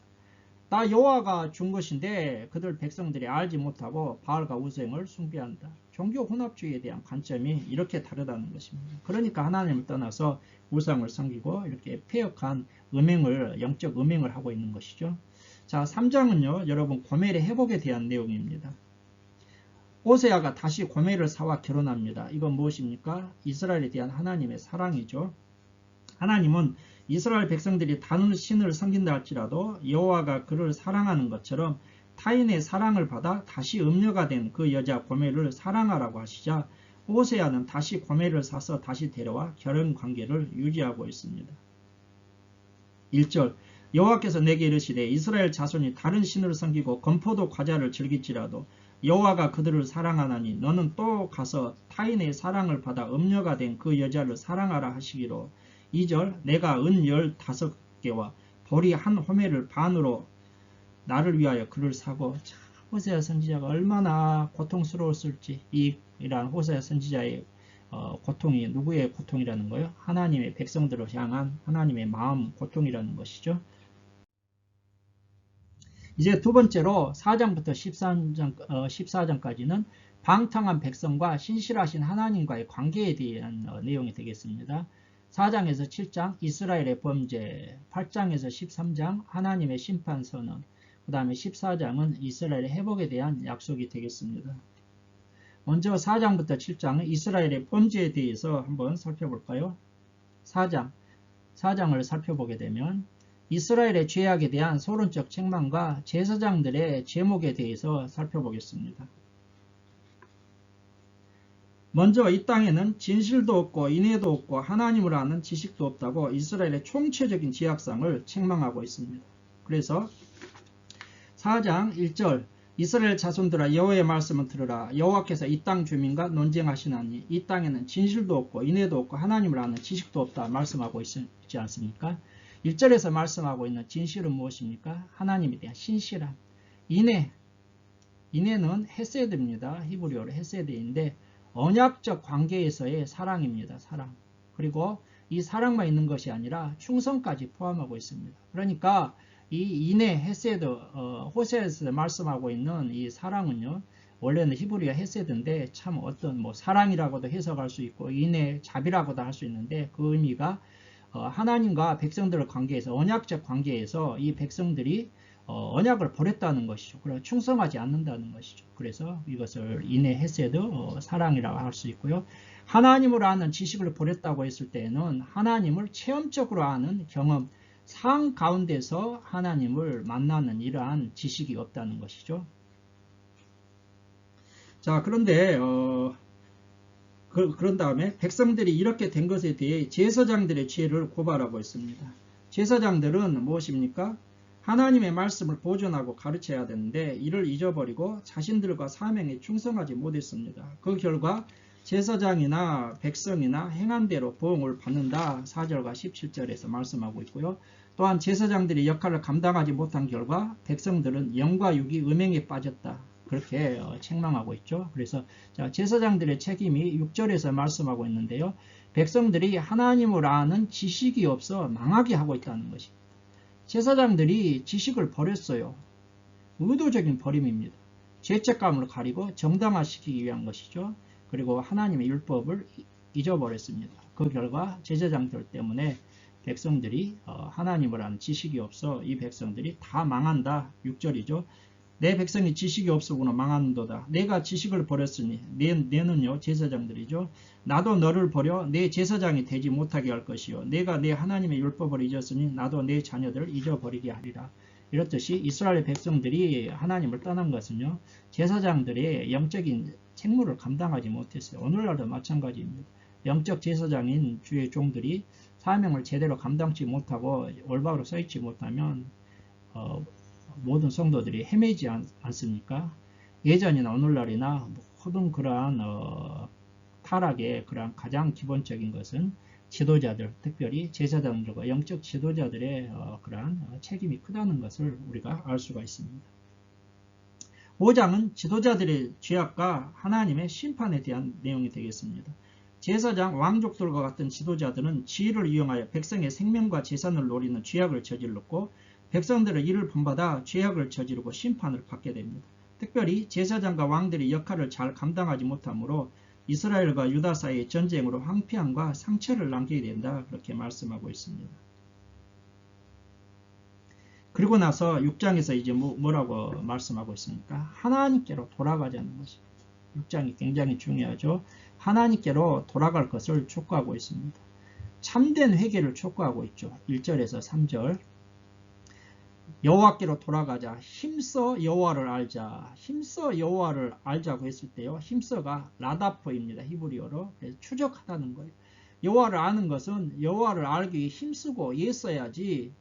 나 여호와가 준 것인데 그들 백성들이 알지 못하고 바알과 우상을 숭배한다. 종교 혼합주의에 대한 관점이 이렇게 다르다는 것입니다. 그러니까 하나님을 떠나서 우상을 섬기고 이렇게 폐역한 영적 음행을 하고 있는 것이죠. 자, 3장은요, 여러분 고멜의 회복에 대한 내용입니다. 호세아가 다시 고멜을 사와 결혼합니다. 이건 무엇입니까? 이스라엘에 대한 하나님의 사랑이죠. 하나님은 이스라엘 백성들이 다른 신을 섬긴다 할지라도 여호와가 그를 사랑하는 것처럼 타인의 사랑을 받아 다시 음녀가 된 그 여자 고멜을 사랑하라고 하시자 호세아는 다시 고멜을 사서 다시 데려와 결혼 관계를 유지하고 있습니다. 1절 여호와께서 내게 이르시되 이스라엘 자손이 다른 신을 섬기고 건포도 과자를 즐길지라도 여호와가 그들을 사랑하나니 너는 또 가서 타인의 사랑을 받아 음녀가 된 그 여자를 사랑하라 하시기로 2절 내가 은 15개와 보리 한 호멜을 반으로 나를 위하여 그를 사고 참, 호세아 선지자가 얼마나 고통스러웠을지 이러한 호세아 선지자의 고통이 누구의 고통이라는 거예요? 하나님의 백성들을 향한 하나님의 마음 고통이라는 것이죠. 이제 두 번째로 4장부터 14장까지는 방탕한 백성과 신실하신 하나님과의 관계에 대한 내용이 되겠습니다. 4장에서 7장 이스라엘의 범죄, 8장에서 13장 하나님의 심판 선언, 그 다음에 14장은 이스라엘의 회복에 대한 약속이 되겠습니다. 먼저 4장부터 7장은 이스라엘의 범죄에 대해서 한번 살펴볼까요? 4장을 살펴보게 되면 이스라엘의 죄악에 대한 서론적 책망과 제사장들의 제목에 대해서 살펴보겠습니다. 먼저 이 땅에는 진실도 없고 인애도 없고 하나님을 아는 지식도 없다고 이스라엘의 총체적인 죄악상을 책망하고 있습니다. 그래서 4장 1절 이스라엘 자손들아 여호와의 말씀을 들으라. 여호와께서 이 땅 주민과 논쟁하시나니 이 땅에는 진실도 없고 인애도 없고 하나님을 아는 지식도 없다 말씀하고 있지 않습니까? 1절에서 말씀하고 있는 진실은 무엇입니까? 하나님에 대한 신실함. 인애는 헤세드입니다. 히브리어로 헤세드인데 언약적 관계에서의 사랑입니다. 사랑. 그리고 이 사랑만 있는 것이 아니라 충성까지 포함하고 있습니다. 그러니까 이 인애, 헤세드, 호세아에서 말씀하고 있는 이 사랑은요. 원래는 히브리어 헤세드인데 참 어떤 사랑이라고도 해석할 수 있고 인애, 자비라고도 할 수 있는데 그 의미가 하나님과 백성들의 관계에서 언약적 관계에서 이 백성들이 언약을 버렸다는 것이죠. 그래서 충성하지 않는다는 것이죠. 그래서 이것을 인애 헤세드 사랑이라고 할 수 있고요. 하나님을 아는 지식을 버렸다고 했을 때에는 하나님을 체험적으로 아는 경험, 상 가운데서 하나님을 만나는 이러한 지식이 없다는 것이죠. 자, 그런데 그런 다음에 백성들이 이렇게 된 것에 대해 제사장들의 죄를 고발하고 있습니다. 제사장들은 무엇입니까? 하나님의 말씀을 보존하고 가르쳐야 되는데 이를 잊어버리고 자신들과 사명에 충성하지 못했습니다. 그 결과 제사장이나 백성이나 행한 대로 보응을 받는다. 4절과 17절에서 말씀하고 있고요. 또한 제사장들이 역할을 감당하지 못한 결과 백성들은 영과 육이 음행에 빠졌다. 그렇게 책망하고 있죠. 그래서 제사장들의 책임이 6절에서 말씀하고 있는데요. 백성들이 하나님을 아는 지식이 없어 망하게 하고 있다는 것입니다. 제사장들이 지식을 버렸어요. 의도적인 버림입니다. 죄책감을 가리고 정당화시키기 위한 것이죠. 그리고 하나님의 율법을 잊어버렸습니다. 그 결과 제사장들 때문에 백성들이 하나님을 아는 지식이 없어 이 백성들이 다 망한다. 6절이죠. 내 백성이 지식이 없으므로 망하는도다. 내가 지식을 버렸으니 내는요 제사장들이죠. 나도 너를 버려 내 제사장이 되지 못하게 할 것이요. 내가 내 하나님의 율법을 잊었으니 나도 내 자녀들을 잊어버리게 하리라. 이렇듯이 이스라엘 백성들이 하나님을 떠난 것은요. 제사장들의 영적인 책무를 감당하지 못했어요. 오늘날도 마찬가지입니다. 영적 제사장인 주의 종들이 사명을 제대로 감당치 못하고 올바로 서 있지 못하면 모든 성도들이 헤매지 않습니까? 예전이나 오늘날이나 모든 그러한 타락의 그러한 가장 기본적인 것은 지도자들, 특별히 제사장들과 영적 지도자들의 그러한 책임이 크다는 것을 우리가 알 수가 있습니다. 5장은 지도자들의 죄악과 하나님의 심판에 대한 내용이 되겠습니다. 제사장, 왕족들과 같은 지도자들은 지위를 이용하여 백성의 생명과 재산을 노리는 죄악을 저질렀고 백성들은 이를 본받아 죄악을 저지르고 심판을 받게 됩니다. 특별히 제사장과 왕들의 역할을 잘 감당하지 못하므로 이스라엘과 유다 사이의 전쟁으로 황폐함과 상처를 남기게 된다. 그렇게 말씀하고 있습니다. 그리고 나서 6장에서 이제 뭐라고 말씀하고 있습니까? 하나님께로 돌아가자는 것입니다. 6장이 굉장히 중요하죠. 하나님께로 돌아갈 것을 촉구하고 있습니다. 참된 회개를 촉구하고 있죠. 1절에서 3절. 여호와께로 돌아가자. 힘써 여호와를 알자. 힘써 여호와를 알자고 했을 때요. 힘써가 라다프입니다. 히브리어로. 그래서 추적하다는 거예요. 여호와를 아는 것은 여호와를 알기 위해 힘쓰고 애써야지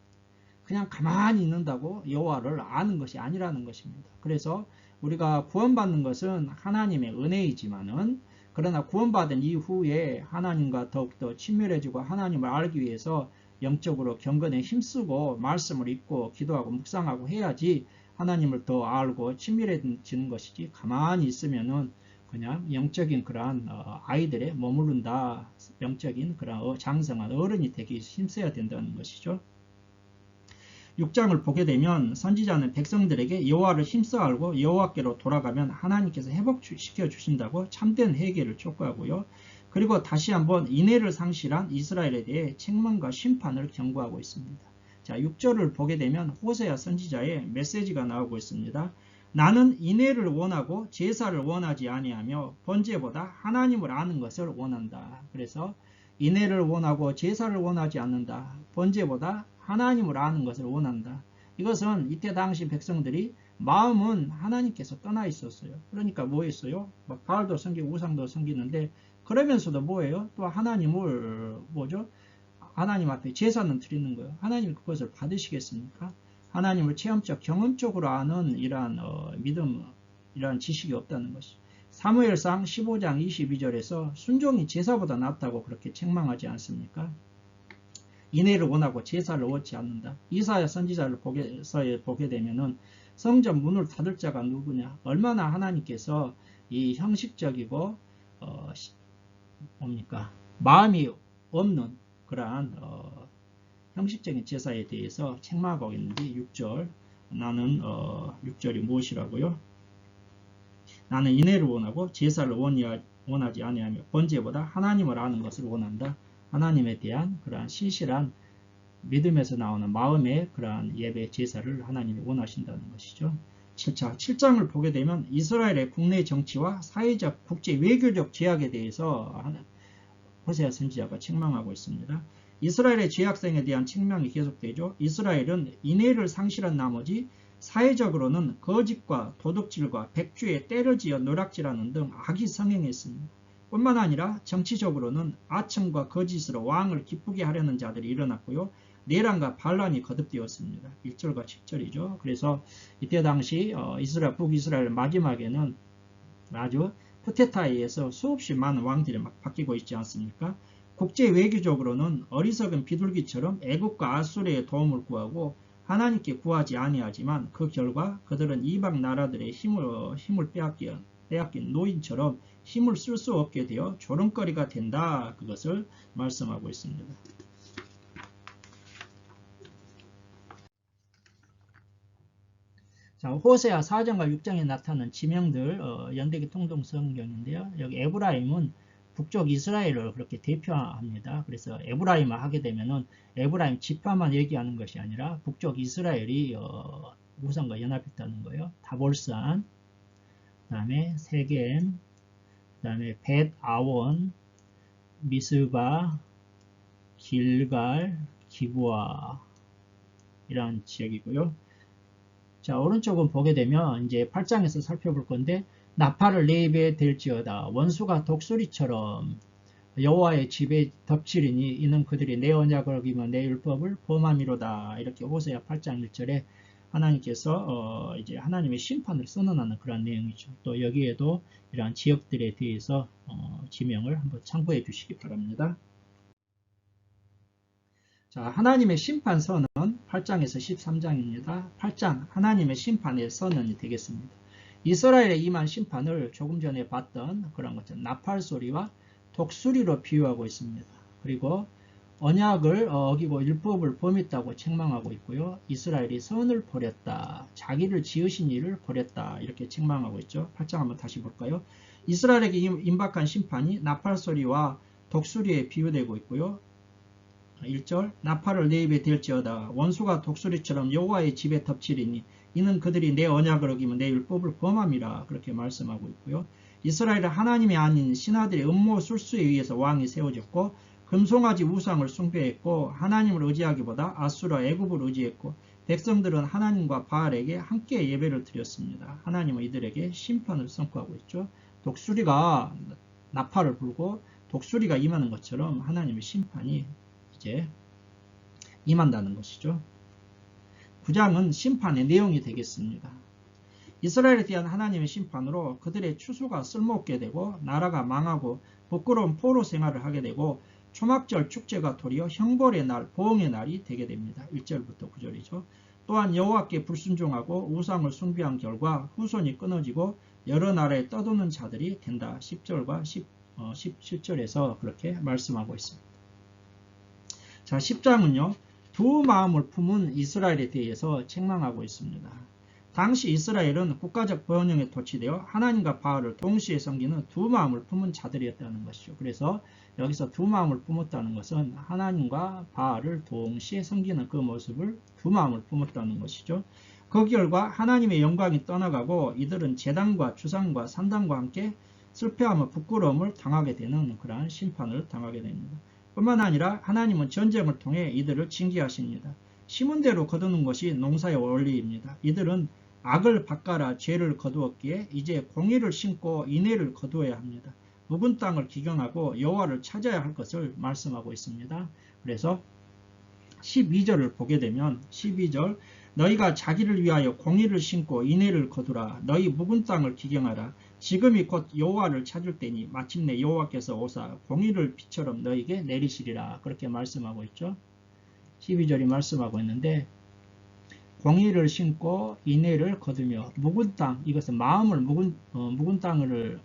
그냥 가만히 있는다고 여호와를 아는 것이 아니라는 것입니다. 그래서 우리가 구원받는 것은 하나님의 은혜이지만은 그러나 구원받은 이후에 하나님과 더욱더 친밀해지고 하나님을 알기 위해서 영적으로 경건에 힘쓰고 말씀을 읽고 기도하고 묵상하고 해야지 하나님을 더 알고 친밀해지는 것이지 가만히 있으면은 그냥 영적인 그러한 아이들에 머무른다. 영적인 그런 장성한 어른이 되기 힘써야 된다는 것이죠. 6장을 보게 되면 선지자는 백성들에게 여호와를 힘써 알고 여호와께로 돌아가면 하나님께서 회복시켜 주신다고 참된 회개를 촉구하고요. 그리고 다시 한번 인애를 상실한 이스라엘에 대해 책망과 심판을 경고하고 있습니다. 자, 6절을 보게 되면 호세아 선지자의 메시지가 나오고 있습니다. 나는 인애를 원하고 제사를 원하지 아니하며 번제보다 하나님을 아는 것을 원한다. 그래서 인애를 원하고 제사를 원하지 않는다. 번제보다 하나님을 아는 것을 원한다. 이것은 이때 당시 백성들이 마음은 하나님께서 떠나 있었어요. 그러니까 뭐 했어요? 막 바알도 섬기고 우상도 섬기는데 그러면서도 뭐예요? 또 하나님을 뭐죠? 하나님 앞에 제사는 드리는 거예요. 하나님이 그것을 받으시겠습니까? 하나님을 체험적 경험적으로 아는 이러한 믿음, 이러한 지식이 없다는 것이죠. 사무엘상 15장 22절에서 순종이 제사보다 낫다고 그렇게 책망하지 않습니까? 인애를 원하고 제사를 원치 않는다. 이사야 선지자를 보게 되면은 성전 문을 닫을 자가 누구냐? 얼마나 하나님께서 이 형식적이고 뭡니까? 마음이 없는 그러한 형식적인 제사에 대해서 책망하고 있는데 6절 나는 6절이 무엇이라고요? 나는 인애를 원하고 제사를 원하지 아니하며 번제보다 하나님을 아는 것을 원한다. 하나님에 대한 그러한 신실한 믿음에서 나오는 마음의 그러한 예배 제사를 하나님이 원하신다는 것이죠. 7장을 보게 되면 이스라엘의 국내 정치와 사회적, 국제, 외교적 제약에 대해서 호세아 선지자가 책망하고 있습니다. 이스라엘의 죄악성에 대한 책망이 계속되죠. 이스라엘은 인애를 상실한 나머지 사회적으로는 거짓과 도둑질과 백주에 때를 지어 노략질하는 등 악이 성행했습니다. 뿐만 아니라 정치적으로는 아첨과 거짓으로 왕을 기쁘게 하려는 자들이 일어났고요. 내란과 반란이 거듭되었습니다. 1절과 7절이죠. 그래서 이때 당시 북이스라엘 마지막에는 아주 쿠데타에 의해서 수없이 많은 왕들이 막 바뀌고 있지 않습니까? 국제 외교적으로는 어리석은 비둘기처럼 애국과 아수르의 도움을 구하고 하나님께 구하지 아니하지만 그 결과 그들은 이방 나라들의 힘을 빼앗긴 노인처럼 힘을 쓸 수 없게 되어 조롱거리가 된다. 그것을 말씀하고 있습니다. 자, 호세아 4장과 6장에 나타난 지명들 연대기 통독성경인데요. 여기 에브라임은 북쪽 이스라엘을 그렇게 대표합니다. 그래서 에브라임을 하게 되면은 에브라임 지파만 얘기하는 것이 아니라 북쪽 이스라엘이 우상과 연합했다는 거예요. 다볼산, 그 다음에 세겜, 그 다음에 벳 아원, 미스바, 길갈, 기부아 이런 지역이고요. 자, 오른쪽은 보게 되면 이제 8장에서 살펴볼 건데 나팔을 네 입에 댈지어다 원수가 독수리처럼 여호와의 집에 덮치리니 이는 그들이 내 언약을 어기며 내 율법을 범함이로다. 이렇게 호세아 8장 1절에 하나님께서 이제 하나님의 심판을 선언하는 그런 내용이죠. 또 여기에도 이러한 지역들에 대해서 지명을 한번 참고해 주시기 바랍니다. 자, 하나님의 심판 선언 8장에서 13장입니다. 8장 하나님의 심판의 선언이 되겠습니다. 이스라엘에 임한 심판을 조금 전에 봤던 그런 것처럼 나팔 소리와 독수리로 비유하고 있습니다. 그리고 언약을 어기고 율법을 범했다고 책망하고 있고요. 이스라엘이 선을 버렸다. 자기를 지으신 이를 버렸다. 이렇게 책망하고 있죠. 8장 한번 다시 볼까요? 이스라엘에게 임박한 심판이 나팔 소리와 독수리에 비유되고 있고요. 1절 나팔을 내 입에 댈지어다. 원수가 독수리처럼 여호와의 집에 덮치리니 이는 그들이 내 언약을 어기면 내 율법을 범함이라. 그렇게 말씀하고 있고요. 이스라엘은 하나님이 아닌 신하들의 음모 술수에 의해서 왕이 세워졌고 금송아지 우상을 숭배했고 하나님을 의지하기보다 아수라 애굽을 의지했고 백성들은 하나님과 바알에게 함께 예배를 드렸습니다. 하나님은 이들에게 심판을 선포하고 있죠. 독수리가 나팔을 불고 독수리가 임하는 것처럼 하나님의 심판이 이제 임한다는 것이죠. 9장은 심판의 내용이 되겠습니다. 이스라엘에 대한 하나님의 심판으로 그들의 추수가 쓸모없게 되고 나라가 망하고 부끄러운 포로 생활을 하게 되고 초막절 축제가 도리어 형벌의 날, 보응의 날이 되게 됩니다. 1절부터 9절이죠. 또한 여호와께 불순종하고 우상을 숭배한 결과 후손이 끊어지고 여러 나라에 떠도는 자들이 된다. 10절과 17절에서 그렇게 말씀하고 있습니다. 자, 10장은요. 두 마음을 품은 이스라엘에 대해서 책망하고 있습니다. 당시 이스라엘은 국가적 번영에 도취되어 하나님과 바알을 동시에 섬기는 두 마음을 품은 자들이었다는 것이죠. 그래서 여기서 두 마음을 품었다는 것은 하나님과 바알을 동시에 섬기는 그 모습을 두 마음을 품었다는 것이죠. 그 결과 하나님의 영광이 떠나가고 이들은 제단과 주상과 산당과 함께 실패하며 부끄러움을 당하게 되는 그러한 심판을 당하게 됩니다. 뿐만 아니라 하나님은 전쟁을 통해 이들을 징계하십니다. 심은 대로 거두는 것이 농사의 원리입니다. 이들은 악을 밭갈아 죄를 거두었기에 이제 공의를 심고 인애를 거두어야 합니다. 묵은 땅을 기경하고 여호와를 찾아야 할 것을 말씀하고 있습니다. 그래서 12절을 보게 되면 12절 너희가 자기를 위하여 공의를 심고 인애를 거두라. 너희 묵은 땅을 기경하라. 지금이 곧 여호와를 찾을 때니 마침내 여호와께서 오사 공의를 비처럼 너희에게 내리시리라. 그렇게 말씀하고 있죠. 12절이 말씀하고 있는데 공의를 심고 인애를 거두며 묵은 땅, 이것은 마음을 묵은 땅을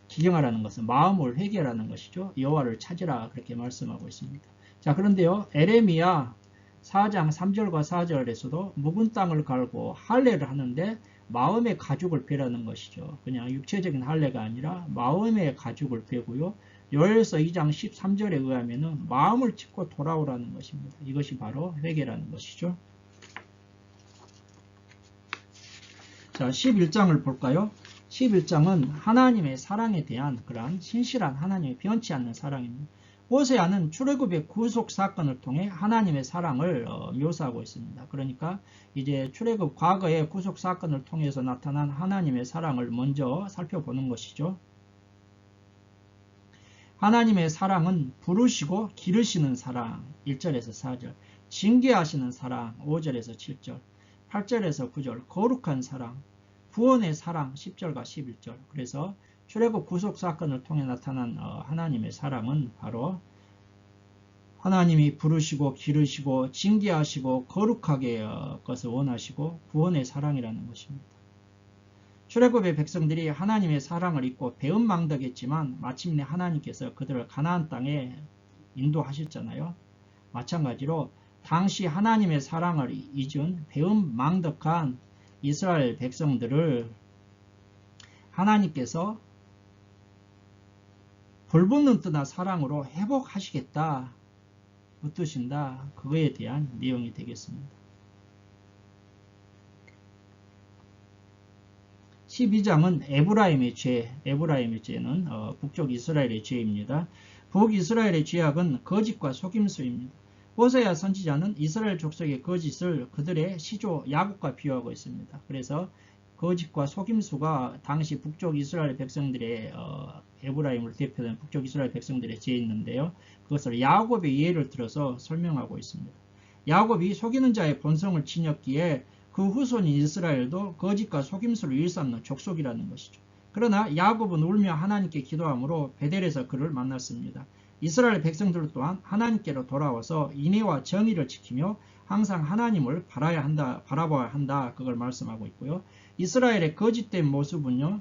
기경하라는 것은 마음을 회개하라는 것이죠. 여호와를 찾으라 그렇게 말씀하고 있습니다. 자, 그런데요. 에레미야 4장 3절과 4절에서도 묵은 땅을 갈고 할례를 하는데 마음의 가죽을 베라는 것이죠. 그냥 육체적인 할례가 아니라 마음의 가죽을 베고요. 요엘서 2장 13절에 의하면 마음을 찢고 돌아오라는 것입니다. 이것이 바로 회개라는 것이죠. 자, 11장을 볼까요? 11장은 하나님의 사랑에 대한 그러한 신실한 하나님의 변치 않는 사랑입니다. 호세아는 출애굽의 구속 사건을 통해 하나님의 사랑을 묘사하고 있습니다. 그러니까 이제 출애굽 과거의 구속 사건을 통해서 나타난 하나님의 사랑을 먼저 살펴보는 것이죠. 하나님의 사랑은 부르시고 기르시는 사랑 1절에서 4절, 징계하시는 사랑 5절에서 7절, 8절에서 9절, 거룩한 사랑, 구원의 사랑 10절과 11절. 그래서 출애굽 구속 사건을 통해 나타난 하나님의 사랑은 바로 하나님이 부르시고 기르시고 징계하시고 거룩하게 것을 원하시고 구원의 사랑이라는 것입니다. 출애굽의 백성들이 하나님의 사랑을 잊고 배은망덕했지만 마침내 하나님께서 그들을 가나안 땅에 인도하셨잖아요. 마찬가지로 당시 하나님의 사랑을 잊은 배은망덕한 이스라엘 백성들을 하나님께서 불붙는 뜨나 사랑으로 회복하시겠다, 붙드신다, 그거에 대한 내용이 되겠습니다. 12장은 에브라임의 죄, 에브라임의 죄는 북쪽 이스라엘의 죄입니다. 북이스라엘의 죄악은 거짓과 속임수입니다. 호세아 선지자는 이스라엘 족속의 거짓을 그들의 시조 야곱과 비유하고 있습니다. 그래서 거짓과 속임수가 당시 북쪽 이스라엘 백성들의 에브라임을 대표하는 북쪽 이스라엘 백성들의 죄 있는데요. 그것을 야곱의 예를 들어서 설명하고 있습니다. 야곱이 속이는 자의 본성을 지녔기에 그 후손인 이스라엘도 거짓과 속임수를 일삼는 족속이라는 것이죠. 그러나 야곱은 울며 하나님께 기도함으로 베델에서 그를 만났습니다. 이스라엘 백성들 또한 하나님께로 돌아와서 인애와 정의를 지키며 항상 하나님을 바라봐야 한다. 그걸 말씀하고 있고요. 이스라엘의 거짓된 모습은요.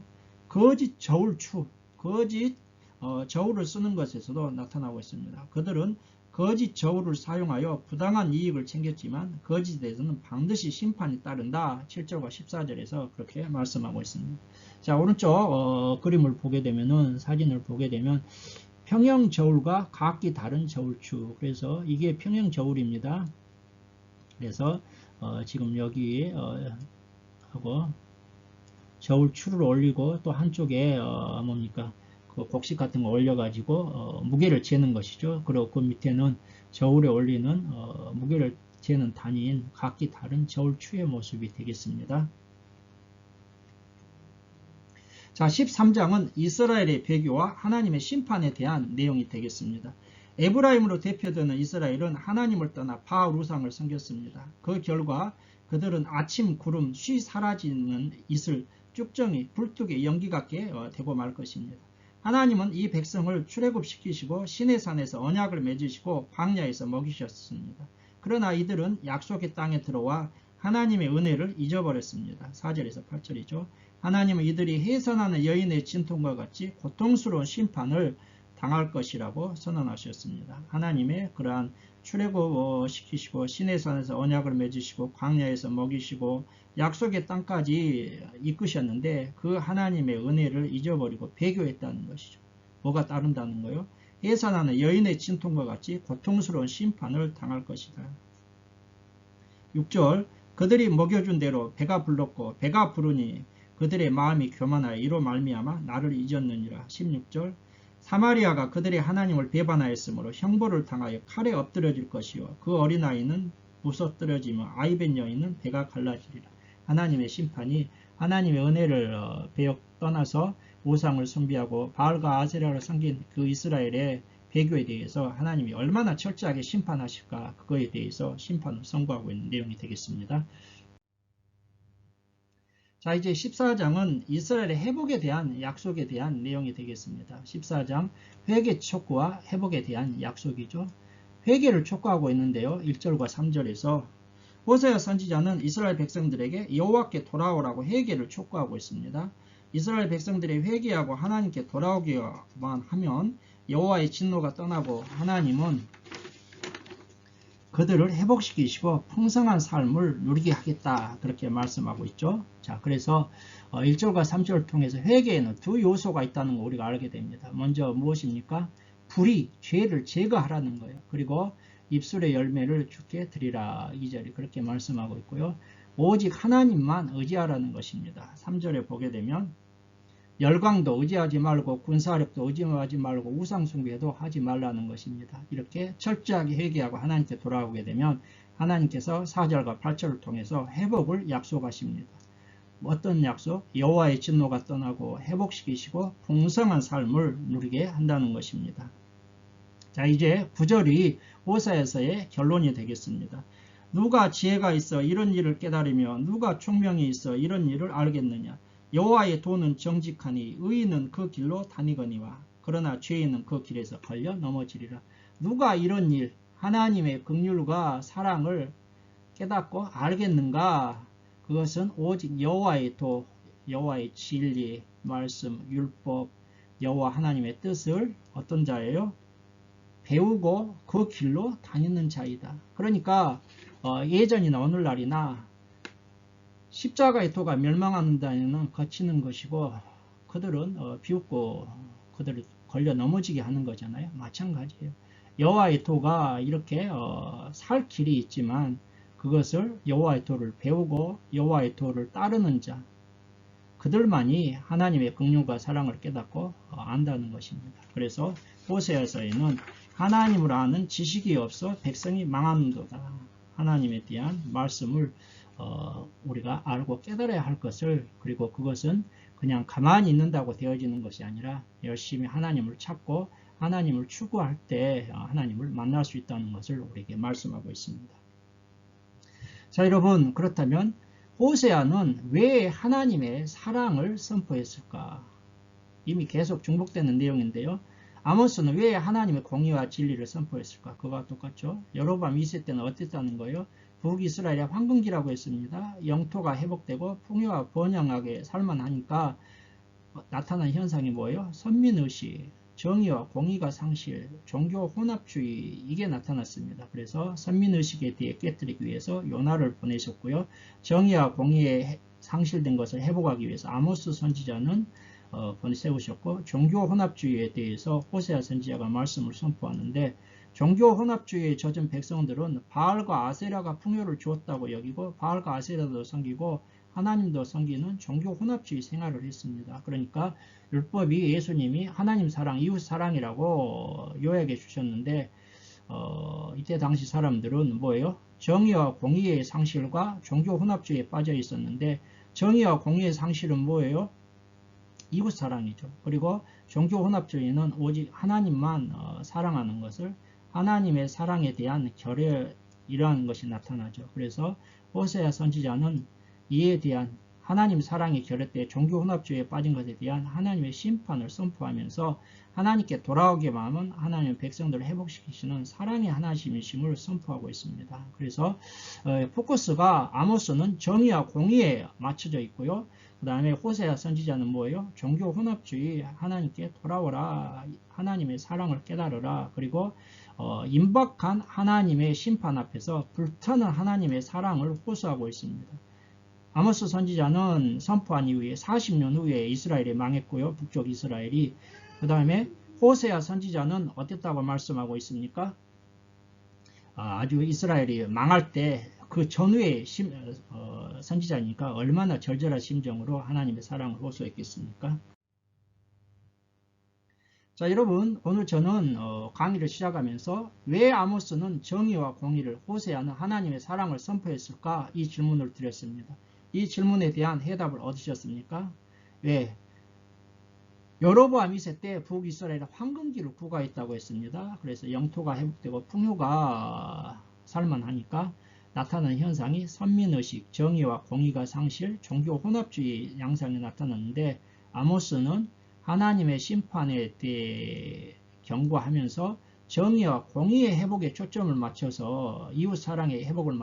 거짓 저울추, 거짓 저울을 쓰는 것에서도 나타나고 있습니다. 그들은 거짓 저울을 사용하여 부당한 이익을 챙겼지만 거짓에서는 반드시 심판이 따른다. 7절과 14절에서 그렇게 말씀하고 있습니다. 자, 오른쪽 그림을 보게 되면은 사진을 보게 되면 평형 저울과 각기 다른 저울추. 그래서 이게 평형 저울입니다. 그래서 지금 여기 하고 저울추를 올리고 또 한쪽에 뭡니까 그 곡식 같은 거 올려가지고 무게를 재는 것이죠. 그리고 그 밑에는 저울에 올리는 무게를 재는 단위인 각기 다른 저울추의 모습이 되겠습니다. 자, 13장은 이스라엘의 배교와 하나님의 심판에 대한 내용이 되겠습니다. 에브라임으로 대표되는 이스라엘은 하나님을 떠나 바알 우상을 섬겼습니다. 그 결과 그들은 아침 구름 쉬 사라지는 이슬 쭉정이 불뚝의 연기 같게 되고 말 것입니다. 하나님은 이 백성을 출애굽시키시고 시내산에서 언약을 맺으시고 광야에서 먹이셨습니다. 그러나 이들은 약속의 땅에 들어와 하나님의 은혜를 잊어버렸습니다. 4절에서 8절이죠. 하나님은 이들이 해선하는 여인의 진통과 같이 고통스러운 심판을 당할 것이라고 선언하셨습니다. 하나님의 그러한 출애굽시키시고 시내산에서 언약을 맺으시고 광야에서 먹이시고 약속의 땅까지 이끄셨는데 그 하나님의 은혜를 잊어버리고 배교했다는 것이죠. 뭐가 따른다는 거요? 해산하는 여인의 진통과 같이 고통스러운 심판을 당할 것이다. 6절 그들이 먹여준 대로 배가 불렀고 배가 부르니 그들의 마음이 교만하여 이로 말미암아 나를 잊었느니라. 16절 사마리아가 그들의 하나님을 배반하였으므로 형벌을 당하여 칼에 엎드려질 것이요 그 어린아이는 부서뜨려지며 아이벤 여인은 배가 갈라지리라. 하나님의 심판이 하나님의 은혜를 떠나서 우상을 숭배하고 바알과 아세라를 섬긴 그 이스라엘의 배교에 대해서 하나님이 얼마나 철저하게 심판하실까 그거에 대해서 심판을 선고하고 있는 내용이 되겠습니다. 자, 이제 14장은 이스라엘의 회복에 대한 약속에 대한 내용이 되겠습니다. 14장 회개 촉구와 회복에 대한 약속이죠. 회개를 촉구하고 있는데요. 1절과 3절에서 호세아 선지자는 이스라엘 백성들에게 여호와께 돌아오라고 회개를 촉구하고 있습니다. 이스라엘 백성들이 회개하고 하나님께 돌아오기만 하면 여호와의 진노가 떠나고 하나님은 그들을 회복시키시고 풍성한 삶을 누리게 하겠다. 그렇게 말씀하고 있죠. 자, 그래서 1절과 3절을 통해서 회개에는 두 요소가 있다는 거 우리가 알게 됩니다. 먼저 무엇입니까? 불의, 죄를 제거하라는 거예요. 그리고 입술의 열매를 주께 드리라. 2절이 그렇게 말씀하고 있고요. 오직 하나님만 의지하라는 것입니다. 3절에 보게 되면 열강도 의지하지 말고 군사력도 의지하지 말고 우상숭배도 하지 말라는 것입니다. 이렇게 철저하게 회개하고 하나님께 돌아오게 되면 하나님께서 4절과 8절을 통해서 회복을 약속하십니다. 어떤 약속? 여호와의 진노가 떠나고 회복시키시고 풍성한 삶을 누리게 한다는 것입니다. 자, 이제 9절이 호세아서의 결론이 되겠습니다. 누가 지혜가 있어 이런 일을 깨달으며 누가 총명이 있어 이런 일을 알겠느냐. 여호와의 도는 정직하니 의인은 그 길로 다니거니와 그러나 죄인은 그 길에서 걸려 넘어지리라. 누가 이런 일 하나님의 긍휼과 사랑을 깨닫고 알겠는가? 그것은 오직 여호와의 도, 여호와의 진리, 말씀, 율법, 여호와 하나님의 뜻을 어떤 자예요? 배우고 그 길로 다니는 자이다. 그러니까 예전이나 오늘날이나 십자가의 도가 멸망하는 데는 거치는 것이고 그들은 비웃고 그들을 걸려 넘어지게 하는 거잖아요. 마찬가지예요. 여호와의 도가 이렇게 살 길이 있지만 그것을 여호와의 도를 배우고 여호와의 도를 따르는 자 그들만이 하나님의 긍휼과 사랑을 깨닫고 안다는 것입니다. 그래서 호세아서에는 하나님을 아는 지식이 없어 백성이 망하는도다. 하나님에 대한 말씀을 우리가 알고 깨달아야 할 것을, 그리고 그것은 그냥 가만히 있는다고 되어지는 것이 아니라 열심히 하나님을 찾고 하나님을 추구할 때 하나님을 만날 수 있다는 것을 우리에게 말씀하고 있습니다. 자, 여러분, 그렇다면 호세아는 왜 하나님의 사랑을 선포했을까? 이미 계속 중복되는 내용인데요. 아모스는 왜 하나님의 공의와 진리를 선포했을까? 그거와 똑같죠. 여로보암 2세 때는 어땠다는 거예요? 북이스라엘의 황금기라고 했습니다. 영토가 회복되고 풍요와 번영하게 살만하니까 나타난 현상이 뭐예요? 선민의식, 정의와 공의가 상실, 종교 혼합주의, 이게 나타났습니다. 그래서 선민의식에 대해 깨뜨리기 위해서 요나를 보내셨고요. 정의와 공의에 상실된 것을 회복하기 위해서 아모스 선지자는 세우셨고, 종교 혼합주의에 대해서 호세아 선지자가 말씀을 선포하는데, 종교 혼합주의에 젖은 백성들은 바알과 아세라가 풍요를 주었다고 여기고 바알과 아세라도 섬기고 하나님도 섬기는 종교 혼합주의 생활을 했습니다. 그러니까 율법이 예수님이 하나님 사랑, 이웃 사랑이라고 요약해 주셨는데 이때 당시 사람들은 뭐예요? 정의와 공의의 상실과 종교 혼합주의에 빠져 있었는데, 정의와 공의의 상실은 뭐예요? 이웃 사랑이죠. 그리고 종교 혼합주의는 오직 하나님만 사랑하는 것을, 하나님의 사랑에 대한 결여, 이러한 것이 나타나죠. 그래서 호세아 선지자는 이에 대한 하나님 사랑의 결여 때 종교 혼합주의에 빠진 것에 대한 하나님의 심판을 선포하면서 하나님께 돌아오게 마음은 하나님의 백성들을 회복시키시는 사랑의 하나님이심을 선포하고 있습니다. 그래서 포커스가 아모스는 정의와 공의에 맞춰져 있고요. 그 다음에 호세아 선지자는 뭐예요? 종교 혼합주의, 하나님께 돌아오라, 하나님의 사랑을 깨달으라, 그리고 임박한 하나님의 심판 앞에서 불타는 하나님의 사랑을 호소하고 있습니다. 아모스 선지자는 선포한 이후에 40년 후에 이스라엘이 망했고요. 북쪽 이스라엘이. 그 다음에 호세아 선지자는 어땠다고 말씀하고 있습니까? 아주 이스라엘이 망할 때 그 전후의 선지자니까 얼마나 절절한 심정으로 하나님의 사랑을 호소했겠습니까? 자, 여러분, 오늘 저는 강의를 시작하면서 왜 아모스는 정의와 공의를, 호세아는 하나님의 사랑을 선포했을까? 이 질문을 드렸습니다. 이 질문에 대한 해답을 얻으셨습니까? 왜? 여로보암 2세 때 북이스라엘의 황금기를 구가했다고 했습니다. 그래서 영토가 회복되고 풍요가 살만하니까 나타나는 현상이 선민의식, 정의와 공의가 상실, 종교 혼합주의 양상이 나타났는데, 아모스는 하나님의 심판에 대해 경고하면서 정의와 공의의 회복에 초점을 맞춰서, 이웃 사랑의 회복을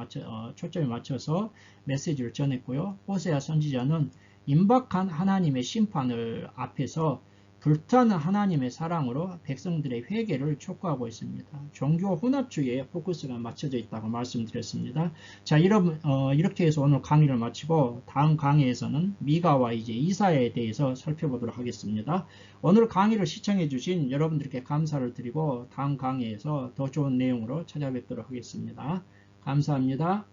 초점을 맞춰서 메시지를 전했고요. 호세아 선지자는 임박한 하나님의 심판을 앞에서 불타는 하나님의 사랑으로 백성들의 회개를 촉구하고 있습니다. 종교 혼합주의에 포커스가 맞춰져 있다고 말씀드렸습니다. 자, 이렇게 해서 오늘 강의를 마치고 다음 강의에서는 미가와 이제 이사야에 대해서 살펴보도록 하겠습니다. 오늘 강의를 시청해 주신 여러분들께 감사를 드리고 다음 강의에서 더 좋은 내용으로 찾아뵙도록 하겠습니다. 감사합니다.